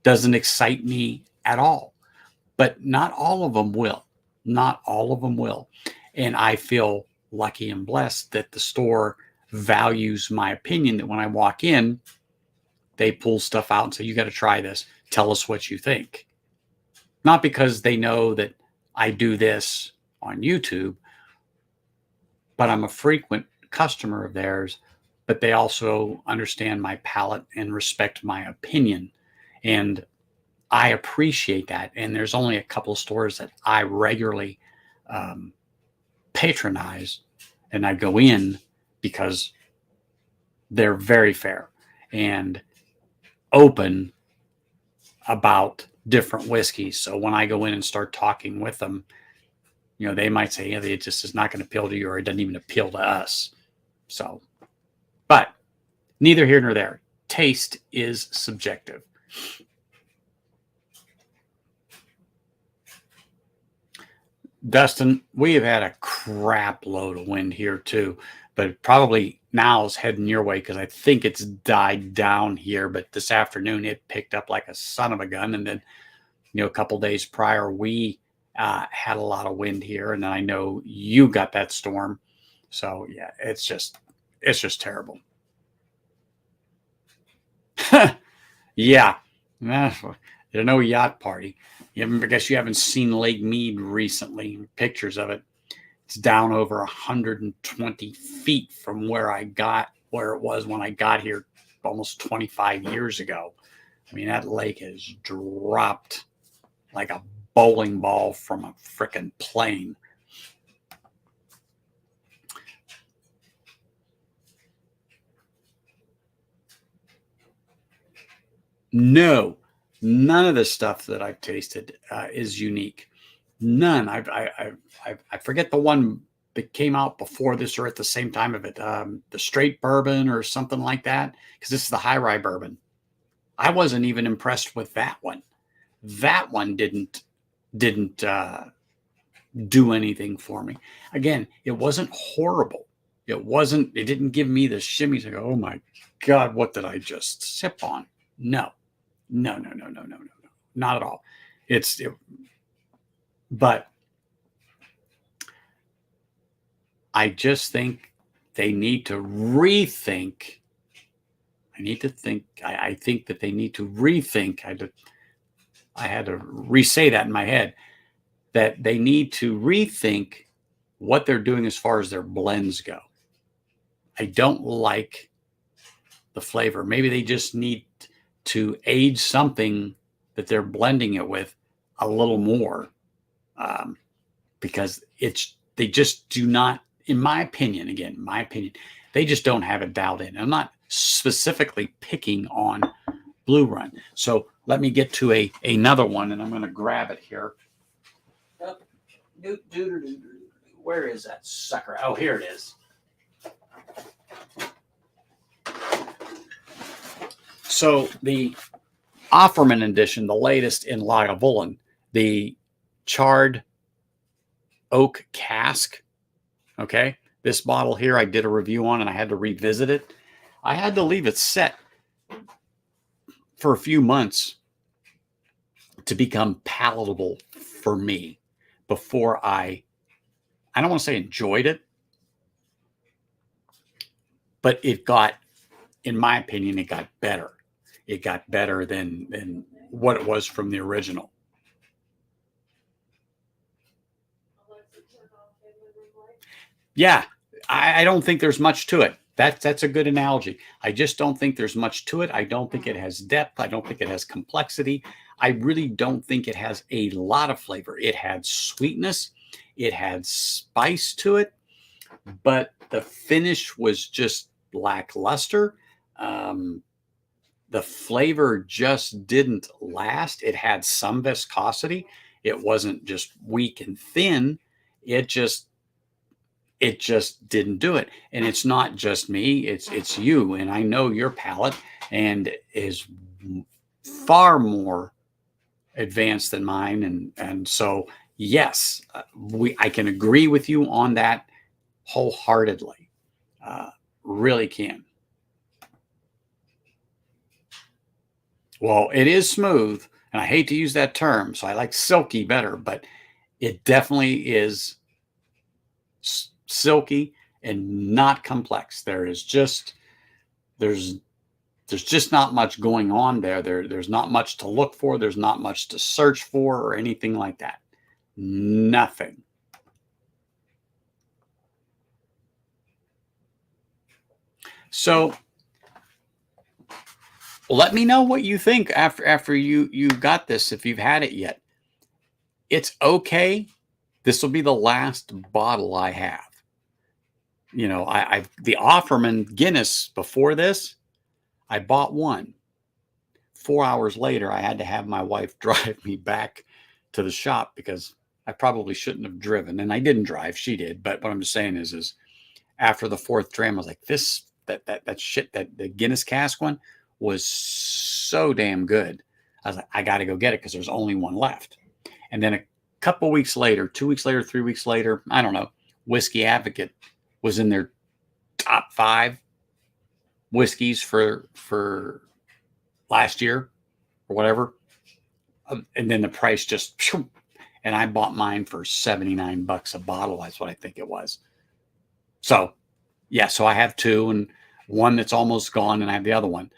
doesn't excite me at all. But not all of them will. Not all of them will. And I feel lucky and blessed that the store values my opinion, that when I walk in, they pull stuff out and say, you got to try this. Tell us what you think. Not because they know that I do this on YouTube, but I'm a frequent customer of theirs, but they also understand my palate and respect my opinion. And I appreciate that. And there's only a couple of stores that I regularly patronize, and I go in because they're very fair and open about different whiskeys. So when I go in and start talking with them, you know, they might say, yeah, it just is not going to appeal to you, or it doesn't even appeal to us. So, but neither here nor there. Taste is subjective. Dustin, we have had a crap load of wind here too, but probably now is heading your way because I think it's died down here. But this afternoon it picked up like a son of a gun, and then a couple days prior we had a lot of wind here, and then I know you got that storm. So yeah, it's just terrible. Yeah, there's no yacht party. I guess you haven't seen Lake Mead recently. Pictures of it. It's down over 120 feet from where it was when I got here almost 25 years ago. I mean, that lake has dropped like a bowling ball from a frickin' plane. No, none of the stuff that I've tasted is unique. None. I forget the one that came out before this or at the same time of it. The straight bourbon or something like that, because this is the high rye bourbon. I wasn't even impressed with that one. That one didn't do anything for me. Again, it wasn't horrible. It didn't give me the shimmies. I go, oh my God, what did I just sip on? No, no, no, no, no, no, no, no, not at all. But I just think they need to rethink. I think that they need to rethink. I had to re-say that in my head, that they need to rethink what they're doing as far as their blends go. I don't like the flavor. Maybe they just need to age something that they're blending it with a little more, because they just do not, in my opinion, they just don't have it dialed in. I'm not specifically picking on Blue Run. So let me get to another one, and I'm going to grab it here. Where is that sucker? Oh, here it is. So the Offerman edition, the latest in Lagavulin, the charred oak cask. Okay, this bottle here I did a review on, and I had to revisit it. I had to leave it set for a few months to become palatable for me before I don't want to say enjoyed it, but in my opinion, it got better. It got better than what it was from the original. Yeah, I don't think there's much to it. That's a good analogy. I just don't think there's much to it. I don't think it has depth. I don't think it has complexity. I really don't think it has a lot of flavor. It had sweetness. It had spice to it, but the finish was just lackluster. The flavor just didn't last. It had some viscosity. It wasn't just weak and thin. It just didn't do it. And it's not just me, it's you. And I know your palate and is far more advanced than mine. And so, yes, I can agree with you on that wholeheartedly. Really can. Well, it is smooth, and I hate to use that term, so I like silky better, but it definitely is silky and not complex. There's just not much going on there. There's not much to look for. There's not much to search for or anything like that. Nothing. So let me know what you think after you got this, if you've had it yet. It's okay. This will be the last bottle I have. The Offerman Guinness before this, I bought one. 4 hours later, I had to have my wife drive me back to the shop because I probably shouldn't have driven. And I didn't drive, she did. But what I'm just saying is after the fourth dram, I was like, the Guinness cask one was so damn good. I was like, I got to go get it because there's only one left. And then a couple weeks later, 2 weeks later, 3 weeks later, I don't know, Whiskey Advocate was in their top 5 whiskeys for last year or whatever. And then the price just, and I bought mine for $79 a bottle. That's what I think it was. So, yeah, so I have 2 and one that's almost gone, and I have the other one.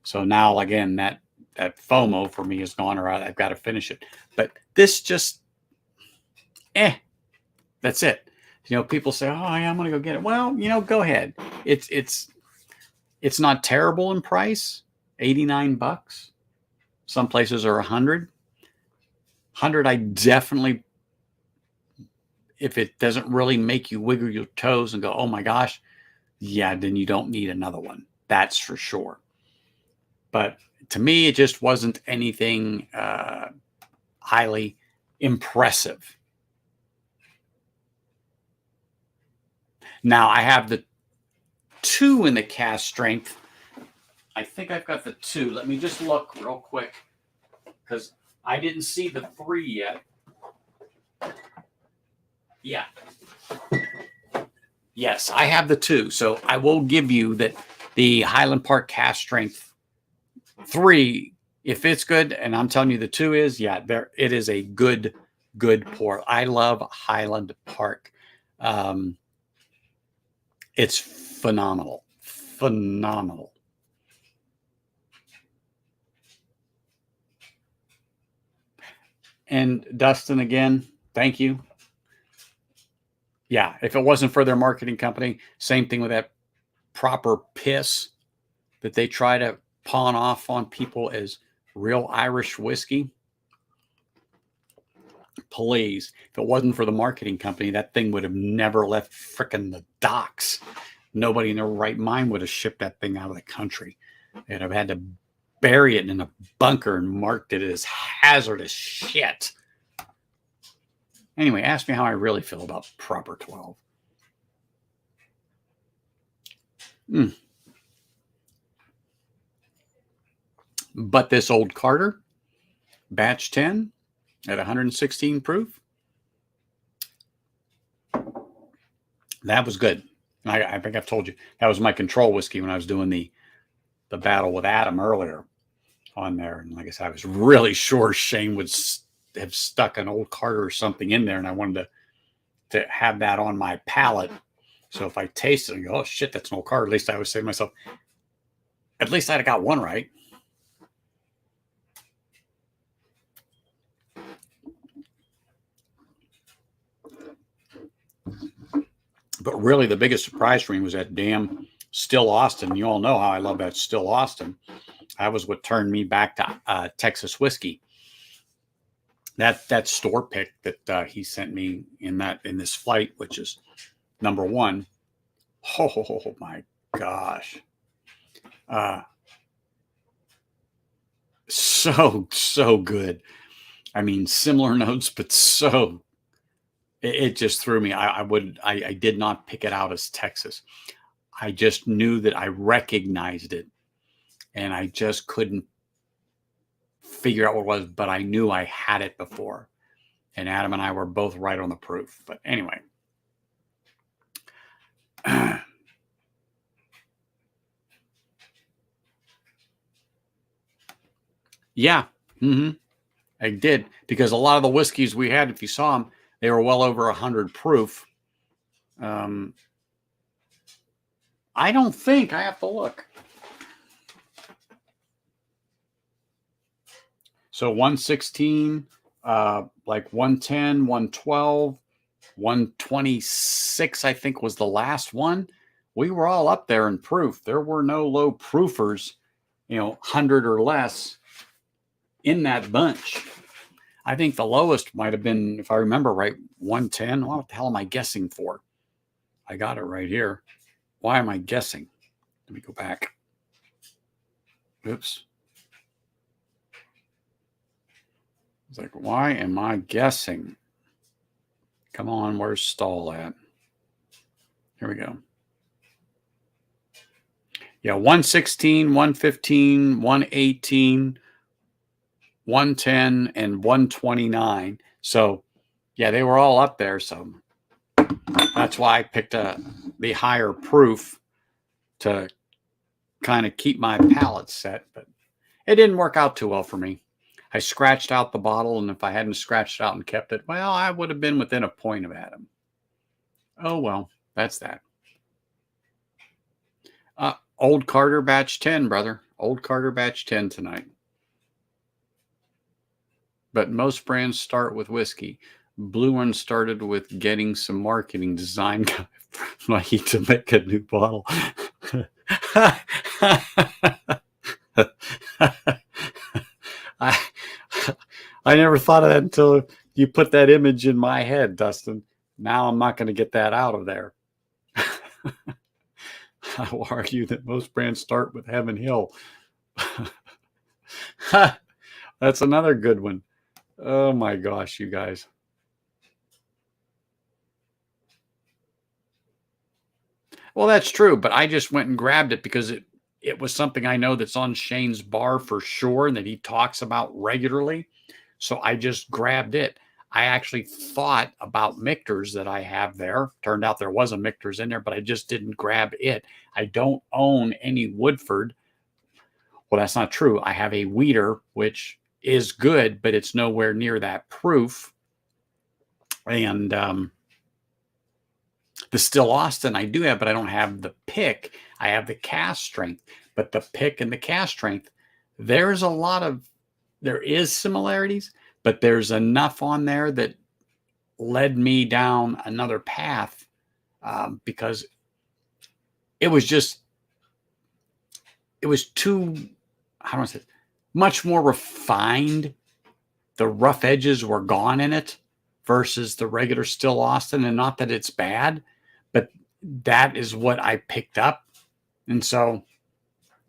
So now, again, that FOMO for me is gone, or I've got to finish it. But this just, that's it. People say, "Oh, yeah, I'm going to go get it." Well, go ahead. It's not terrible in price. $89. Some places are 100. 100, I definitely, if it doesn't really make you wiggle your toes and go, "Oh my gosh," yeah, then you don't need another one. That's for sure. But to me, it just wasn't anything highly impressive. Now I have the 2 in the cask strength. I think I've got the 2. Let me just look real quick because I didn't see the 3 yet. Yeah. Yes, I have the 2. So I will give you that the Highland Park cask strength 3, if it's good, and I'm telling you the 2 is, it is a good pour. I love Highland Park. It's phenomenal. Phenomenal. And Dustin, again, thank you. Yeah, if it wasn't for their marketing company, same thing with that proper piss that they try to pawn off on people as real Irish whiskey. Please, if it wasn't for the marketing company, that thing would have never left frickin' the docks. Nobody in their right mind would have shipped that thing out of the country. They'd have had to bury it in a bunker and marked it as hazardous shit. Anyway, ask me how I really feel about Proper 12. But this Old Carter, batch 10 at 116 proof, that was good. I think I've told you, that was my control whiskey when I was doing the battle with Adam earlier on there. And like I said, I was really sure Shane would have stuck an Old Carter or something in there, and I wanted to have that on my palate. So if I taste it and go, "Oh shit, that's an Old Carter," at least I would say to myself, at least I'd have got one right. But really, the biggest surprise for me was that damn Still Austin. You all know how I love that Still Austin. That was what turned me back to Texas whiskey. That store pick that he sent me in this flight, which is number 1. Oh my gosh. So good. I mean, similar notes, but it just threw me. I did not pick it out as Texas. I just knew that I recognized it, and I just couldn't figure out what it was, but I knew I had it before. And Adam and I were both right on the proof. But anyway. Yeah. I did, because a lot of the whiskeys we had, if you saw them, they were well over 100 proof. I don't think, I have to look. So 116, like 110, 112, 126, I think was the last one. We were all up there in proof. There were no low proofers, 100 or less in that bunch. I think the lowest might have been, if I remember right, 110. What the hell am I guessing for? I got it right here. Why am I guessing? Let me go back. Oops. It's like, why am I guessing? Come on, where's Stall at? Here we go. Yeah, 116, 115, 118, 110, and 129. So yeah, they were all up there. So that's why I picked the higher proof to kind of keep my palate set. But it didn't work out too well for me. I scratched out the bottle, and if I hadn't scratched it out and kept it, well, I would have been within a point of Adam. Oh well, that's that. Old Carter batch 10, brother. Old Carter batch 10 tonight. But most brands start with whiskey. Blue One started with getting some marketing design guy lucky to make a new bottle. I I never thought of that until you put that image in my head, Dustin. Now I'm not going to get that out of there. I will argue that most brands start with Heaven Hill. That's another good one. Oh my gosh, you guys. Well, that's true, but I just went and grabbed it because it was something I know that's on Shane's bar for sure and that he talks about regularly. So I just grabbed it. I actually thought about Michter's that I have there. Turned out there was a Michter's in there, but I just didn't grab it. I don't own any Woodford. Well, that's not true. I have a Weeder, which is good, but it's nowhere near that proof. And the Still Austin I do have, but I don't have the pick. I have the cast strength, but the pick and the cast strength, there is similarities, but there's enough on there that led me down another path because it was too, how do I say it, much more refined. The rough edges were gone in it versus the regular Still Austin. And not that it's bad, but that is what I picked up. And so,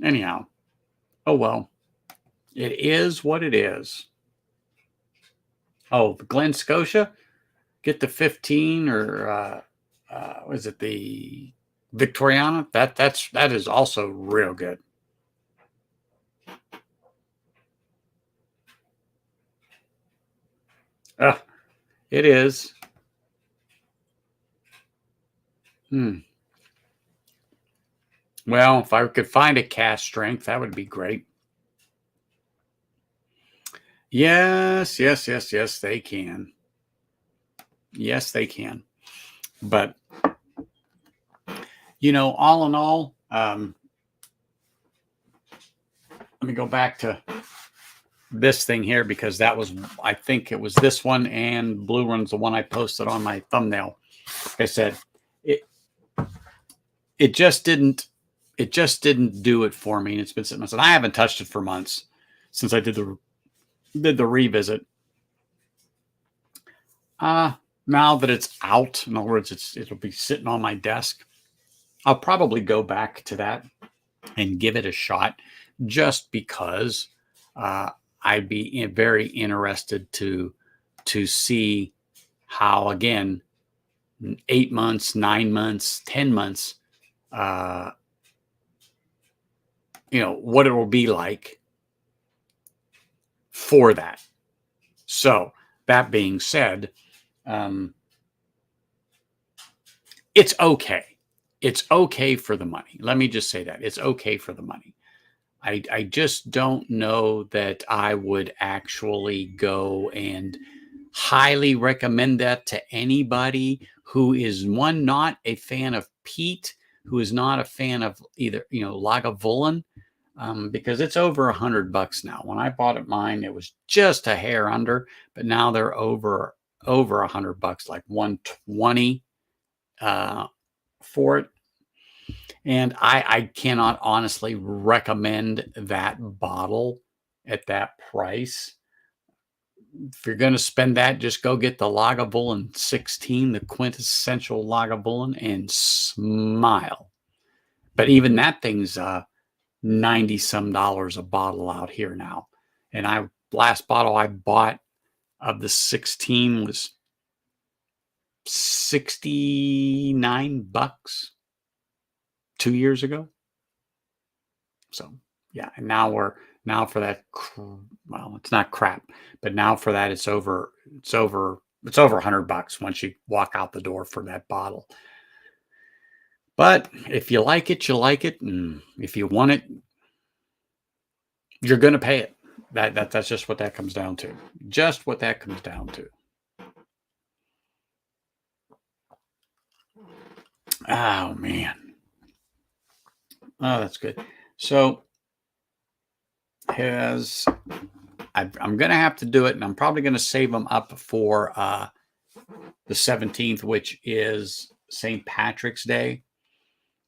anyhow, oh well, it is what it is. Oh, the Glen Scotia, get the 15 or was it the Victoriana? That is also real good. It is. Well, if I could find a cast strength, that would be great. Yes, they can. Yes, they can. But, all in all, let me go back to this thing here because I think it was this one and Blue Run's the one I posted on my thumbnail. Like I said, it just didn't do it for me. And it's been sitting. I haven't touched it for months since I did the revisit. Now that it's out, in other words, it'll be sitting on my desk. I'll probably go back to that and give it a shot just because I'd be very interested to see how, again, 8 months, 9 months, 10 months, what it will be like for that. So that being said, it's okay. It's okay for the money. Let me just say that. It's okay for the money. I just don't know that I would actually go and highly recommend that to anybody who is, one, not a fan of peat, who is not a fan of either, Lagavulin, because it's over $100 now. When I bought it, mine, it was just a hair under, but now they're over $100, like 120 for it. And I cannot honestly recommend that bottle at that price. If you're going to spend that, just go get the Lagavulin 16, the quintessential Lagavulin, and smile. But even that thing's $90 some a bottle out here now. And last bottle I bought of the 16 was $69 2 years ago. So yeah, and now we're Now for that, well, it's not crap, but now for that, it's over $100 once you walk out the door for that bottle. But if you like it, you like it, and if you want it, you're going to pay it. That's just what that comes down to. Just what that comes down to. Oh man. Oh, that's good. So I'm going to have to do it, and I'm probably going to save them up for the 17th, which is St. Patrick's Day.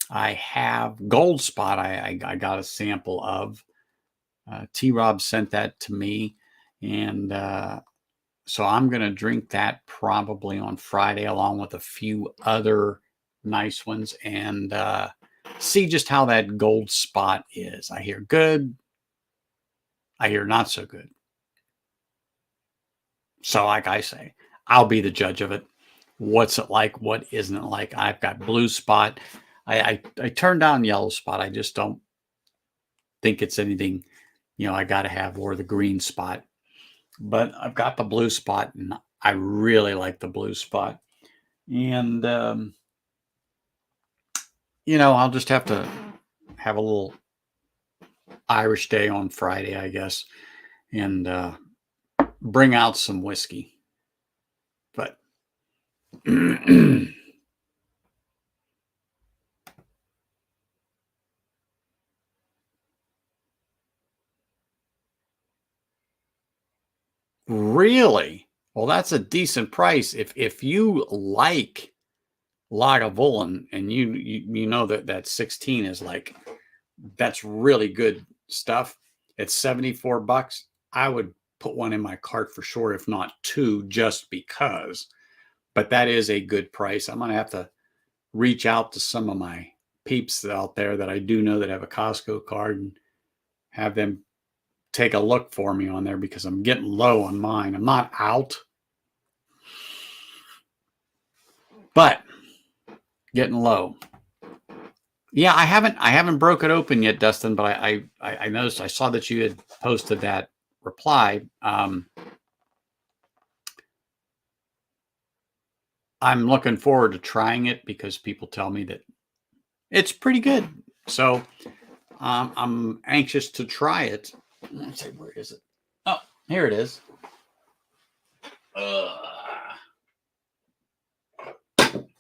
I have Gold Spot. I got a sample of. T-Rob sent that to me, and so I'm going to drink that probably on Friday, along with a few other nice ones, and see just how that Gold Spot is. I hear good. I hear not so good. So, like I say, I'll be the judge of it. What's it like? What isn't it like? I've got Blue Spot. I turned down Yellow Spot. I just don't think it's anything, I got to have, or the Green Spot. But I've got the Blue Spot, and I really like the Blue Spot. And, I'll just have to have a little Irish Day on Friday, I guess, and bring out some whiskey. But really? Well, that's a decent price. If you like Lagavulin, and you know that 16 is like, that's really good stuff. It's $74. I would put one in my cart for sure, if not two, just because. But that is a good price. I'm going to have to reach out to some of my peeps out there that I do know that have a Costco card and have them take a look for me on there, because I'm getting low on mine. I'm not out, but getting low. Yeah, I haven't broke it open yet, Dustin, but I noticed, I saw that you had posted that reply. I'm looking forward to trying it, because people tell me that it's pretty good. So I'm anxious to try it. Let's see, where is it? Oh, here it is.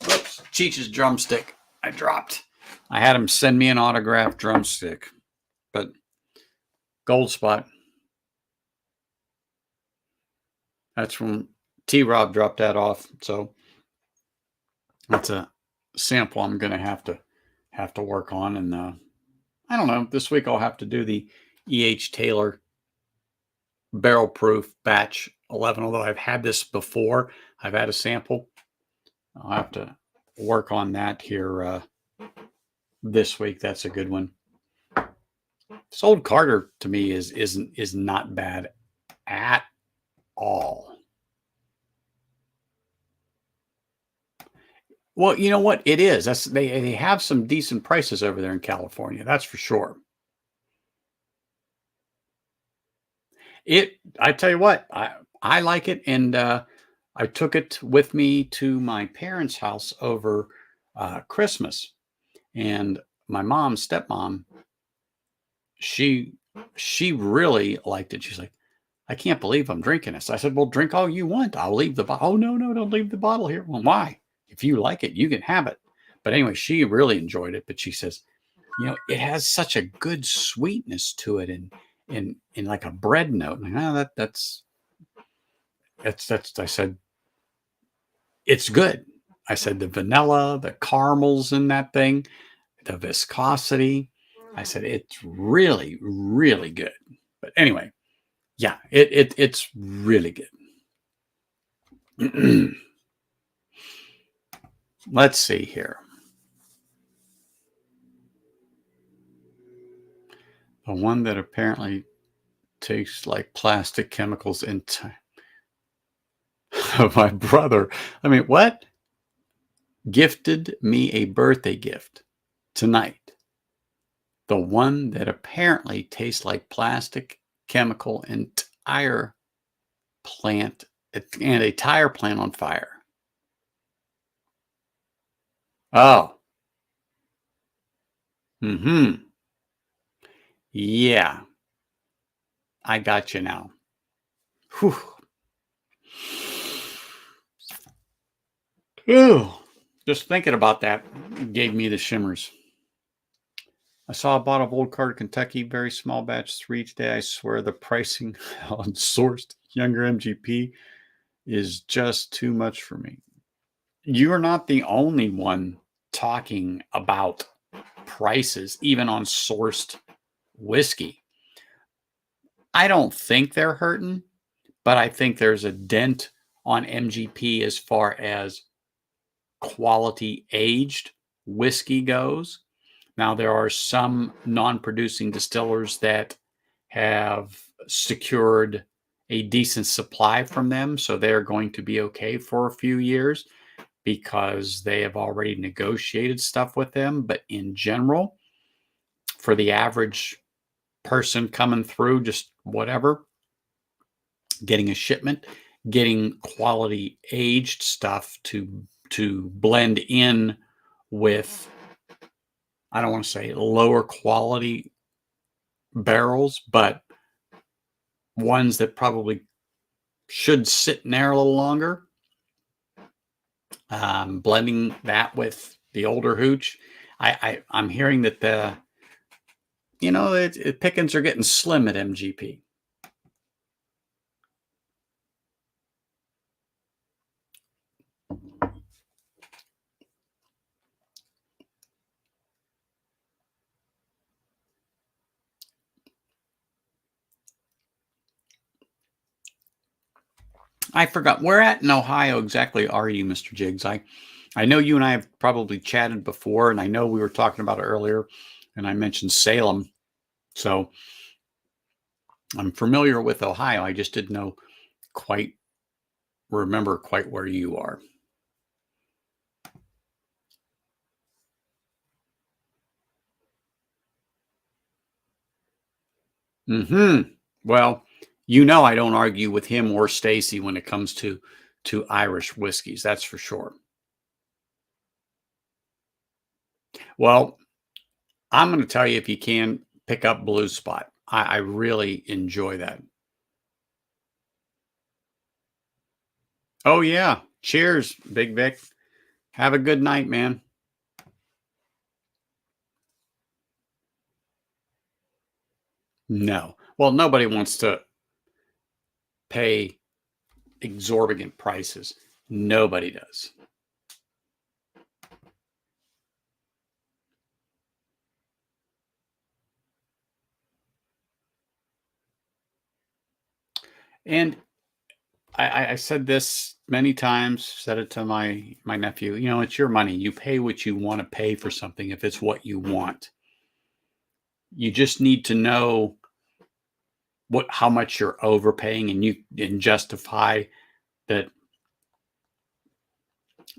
Oops, Cheech's drumstick I dropped. I had him send me an autographed drumstick, but Gold Spot. That's from T-Rob, dropped that off. So that's a sample I'm going to have to work on. And I don't know, this week I'll have to do the E.H. Taylor barrel proof batch 11. Although I've had this before, I've had a sample. I'll have to work on that here this week. That's a good one. This Old Carter to me is not bad at all. Well, you know what? It is. They have some decent prices over there in California. That's for sure. I tell you what, I like it, and I took it with me to my parents' house over Christmas, and my stepmom, she really liked it. She's like, I can't believe I'm drinking this. I said, well, drink all you want. I'll leave the bottle. Oh, no, don't leave the bottle here. Well, why? If you like it, you can have it. But anyway, she really enjoyed it. But she says, it has such a good sweetness to it, and in like a bread note. And that's I said, it's good. I said, the vanilla, the caramels in that thing, the viscosity. I said, it's really, really good. But anyway, yeah, it's really good. Let's see here. The one that apparently tastes like plastic chemicals my brother. I mean, what? Gifted me a birthday gift tonight. The one that apparently tastes like plastic, chemical, and plant and a tire plant on fire. Oh, mm-hmm. Yeah, I got you now. Whew. Ew. Just thinking about that gave me the shimmers. I saw a bottle of Old Carter Kentucky, very small batch, 3 today. I swear the pricing on sourced younger MGP is just too much for me. You're not the only one talking about prices, even on sourced whiskey. I don't think they're hurting, but I think there's a dent on MGP as far as quality aged whiskey goes. Now, there are some non producing distillers that have secured a decent supply from them. So they're going to be okay for a few years because they have already negotiated stuff with them. But in general, for the average person coming through, just whatever, getting a shipment, getting quality aged stuff to blend in with, I don't want to say lower quality barrels, but ones that probably should sit in there a little longer. Blending that with the older hooch, I'm hearing that pickings are getting slim at MGP. I forgot, where at in Ohio exactly are you, Mr. Jiggs? I know you and I have probably chatted before, and I know we were talking about it earlier, and I mentioned Salem. So I'm familiar with Ohio. I just didn't know remember quite where you are. Well, I don't argue with him or Stacy when it comes to Irish whiskeys. That's for sure. Well, I'm going to tell you, if you can pick up Blue Spot, I really enjoy that. Oh yeah, cheers, Big Vic. Have a good night, man. No, well, nobody wants to pay exorbitant prices. Nobody does. And I said this many times, said it to my nephew, it's your money. You pay what you want to pay for something if it's what you want. You just need to know how much you're overpaying, and you can justify that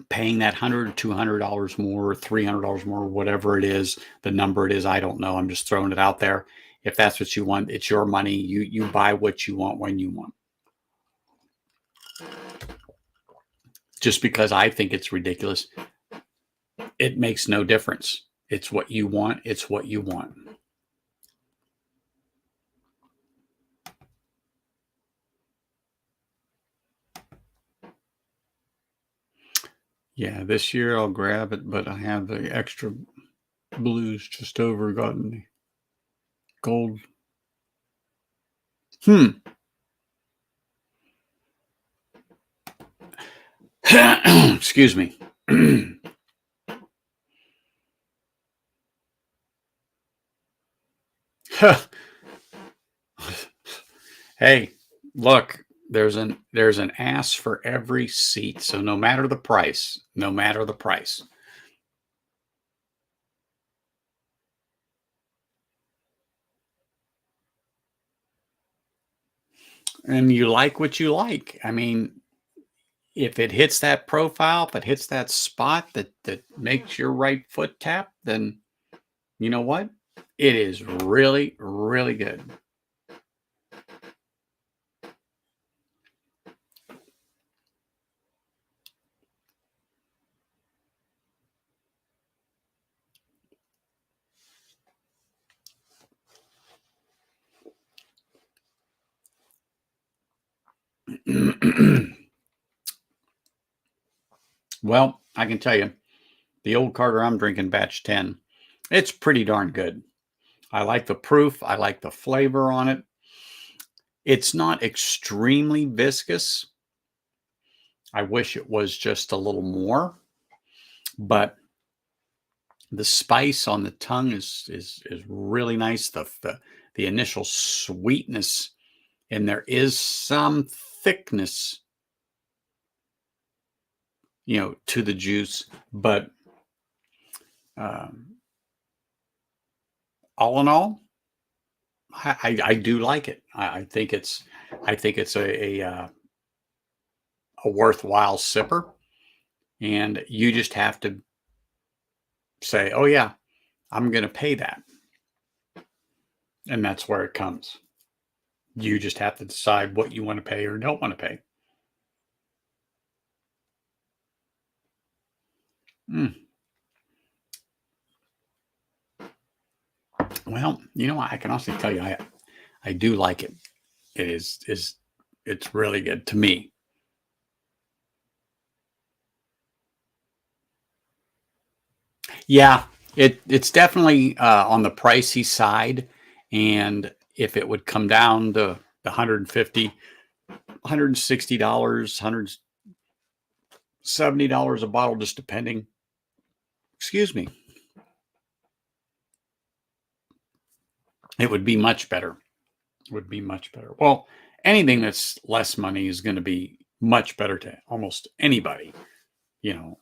paying that $100 or $200 more or $300 more, whatever it is, the number it is, I don't know. I'm just throwing it out there. If that's what you want, it's your money. You buy what you want when you want. Just because I think it's ridiculous, it makes no difference. It's what you want. It's what you want. Yeah, this year I'll grab it, but I have the extra blues just over gotten the gold. Excuse me. Hey, look, there's an ass for every seat. So no matter the price, and you like what you like. I mean, if it hits that profile, if it hits that spot that makes your right foot tap, then you know what? It is really, really good. Well, I can tell you, the old Carter I'm drinking, batch 10, it's pretty darn good. I like the proof. I like the flavor on it. It's not extremely viscous. I wish it was just a little more, but the spice on the tongue is really nice. The initial sweetness, and there is some thickness, to the juice, but um, all in all, I do like it. I think it's a worthwhile sipper, and you just have to say, "Oh yeah, I'm going to pay that," and that's where it comes. You just have to decide what you want to pay or don't want to pay. Mm. Well, I can honestly tell you, I do like it. It's really good to me. Yeah, it's definitely on the pricey side, and if it would come down to the 150, $160, $170 a bottle, just depending. Excuse me, it would be much better. Would be much better. Well, anything that's less money is going to be much better to almost anybody. You know,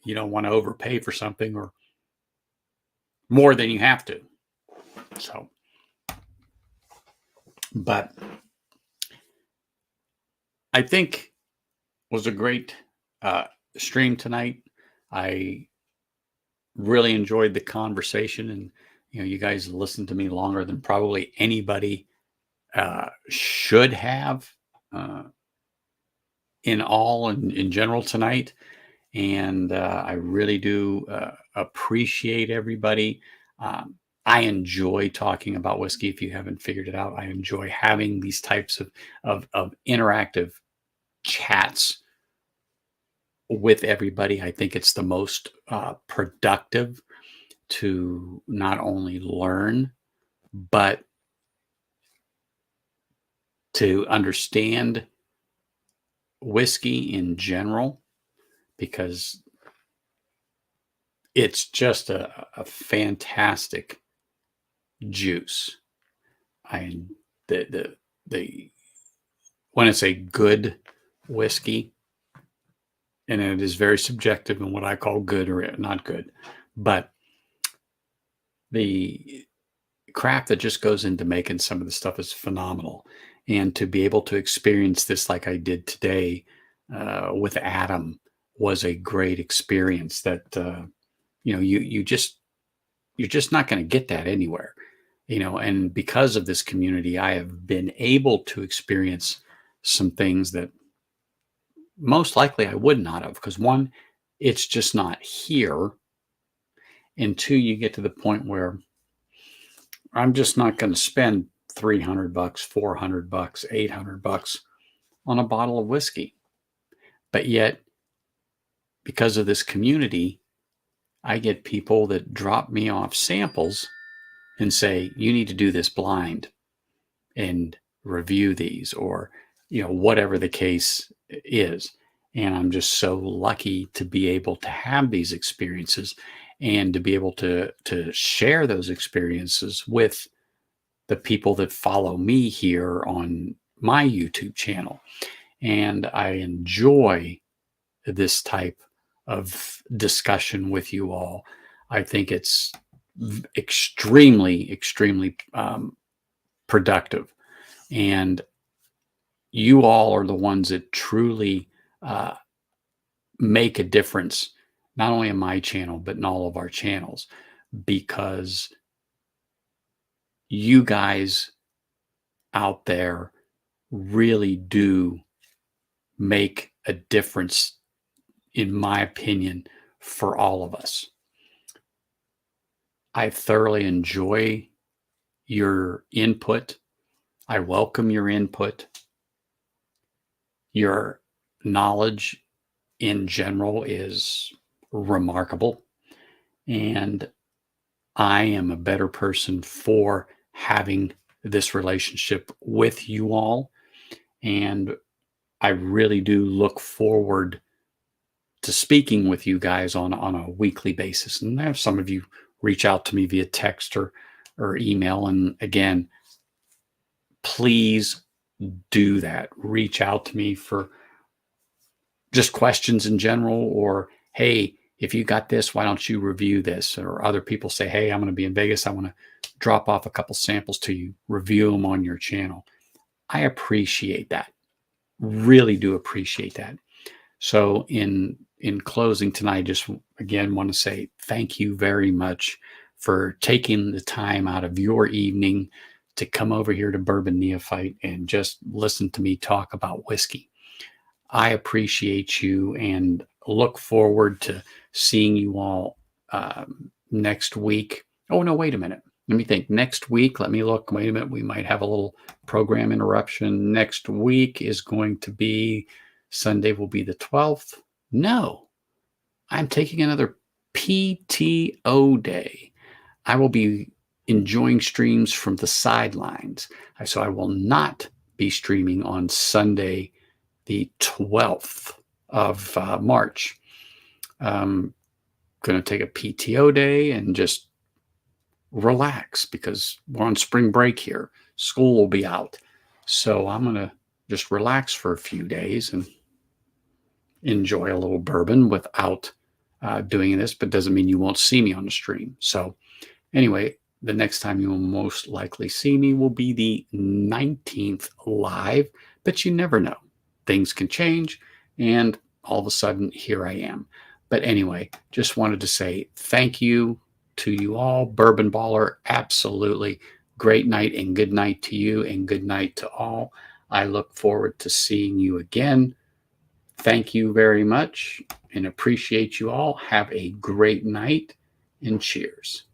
you don't want to overpay for something or more than you have to. So, but I think was a great uh, stream tonight. I really enjoyed the conversation, and you guys listened to me longer than probably anybody should have uh, in all and in general tonight. And I really do appreciate everybody. I enjoy talking about whiskey. If you haven't figured it out, I enjoy having these types of interactive chats with everybody. I think it's the most productive to not only learn, but to understand whiskey in general, because it's just a fantastic juice. I the when it's a good whiskey, and it is very subjective in what I call good or not good, but the craft that just goes into making some of the stuff is phenomenal. And to be able to experience this like I did today with Adam was a great experience. That you're just not going to get that anywhere. And because of this community, I have been able to experience some things that most likely I would not have, because one, it's just not here, and two, you get to the point where I'm just not going to spend $300, $400, $800 on a bottle of whiskey. But yet, because of this community, I get people that drop me off samples and say, you need to do this blind and review these, or whatever the case is. And I'm just so lucky to be able to have these experiences and to be able to share those experiences with the people that follow me here on my YouTube channel. And I enjoy this type of discussion with you all. I think it's extremely, extremely productive. And you all are the ones that truly make a difference, not only in my channel, but in all of our channels, because you guys out there really do make a difference, in my opinion, for all of us. I thoroughly enjoy your input. I welcome your input. Your knowledge in general is remarkable. And I am a better person for having this relationship with you all. And I really do look forward to speaking with you guys on a weekly basis. And there some of you reach out to me via text or email. And again, please do that. Reach out to me for just questions in general, or hey, if you got this, why don't you review this? Or other people say, hey, I'm going to be in Vegas. I want to drop off a couple samples to you, review them on your channel. I appreciate that. Really do appreciate that. So in closing tonight, I just again want to say thank you very much for taking the time out of your evening to come over here to Bourbon Neophyte and just listen to me talk about whiskey. I appreciate you and look forward to seeing you all next week. Oh, no, wait a minute. Let me think. Next week, let me look. Wait a minute. We might have a little program interruption. Next week is going to be Sunday, will be the 12th. No, I'm taking another PTO day. I will be enjoying streams from the sidelines. So I will not be streaming on Sunday, the 12th of March. I'm going to take a PTO day and just relax because we're on spring break here. School will be out. So I'm going to just relax for a few days and enjoy a little bourbon without doing this, but doesn't mean you won't see me on the stream. So anyway, the next time you will most likely see me will be the 19th live, but you never know. Things can change, and all of a sudden, here I am. But anyway, just wanted to say thank you to you all. Bourbon Baller, absolutely great night, and good night to you, and good night to all. I look forward to seeing you again. Thank you very much and appreciate you all. Have a great night, and cheers.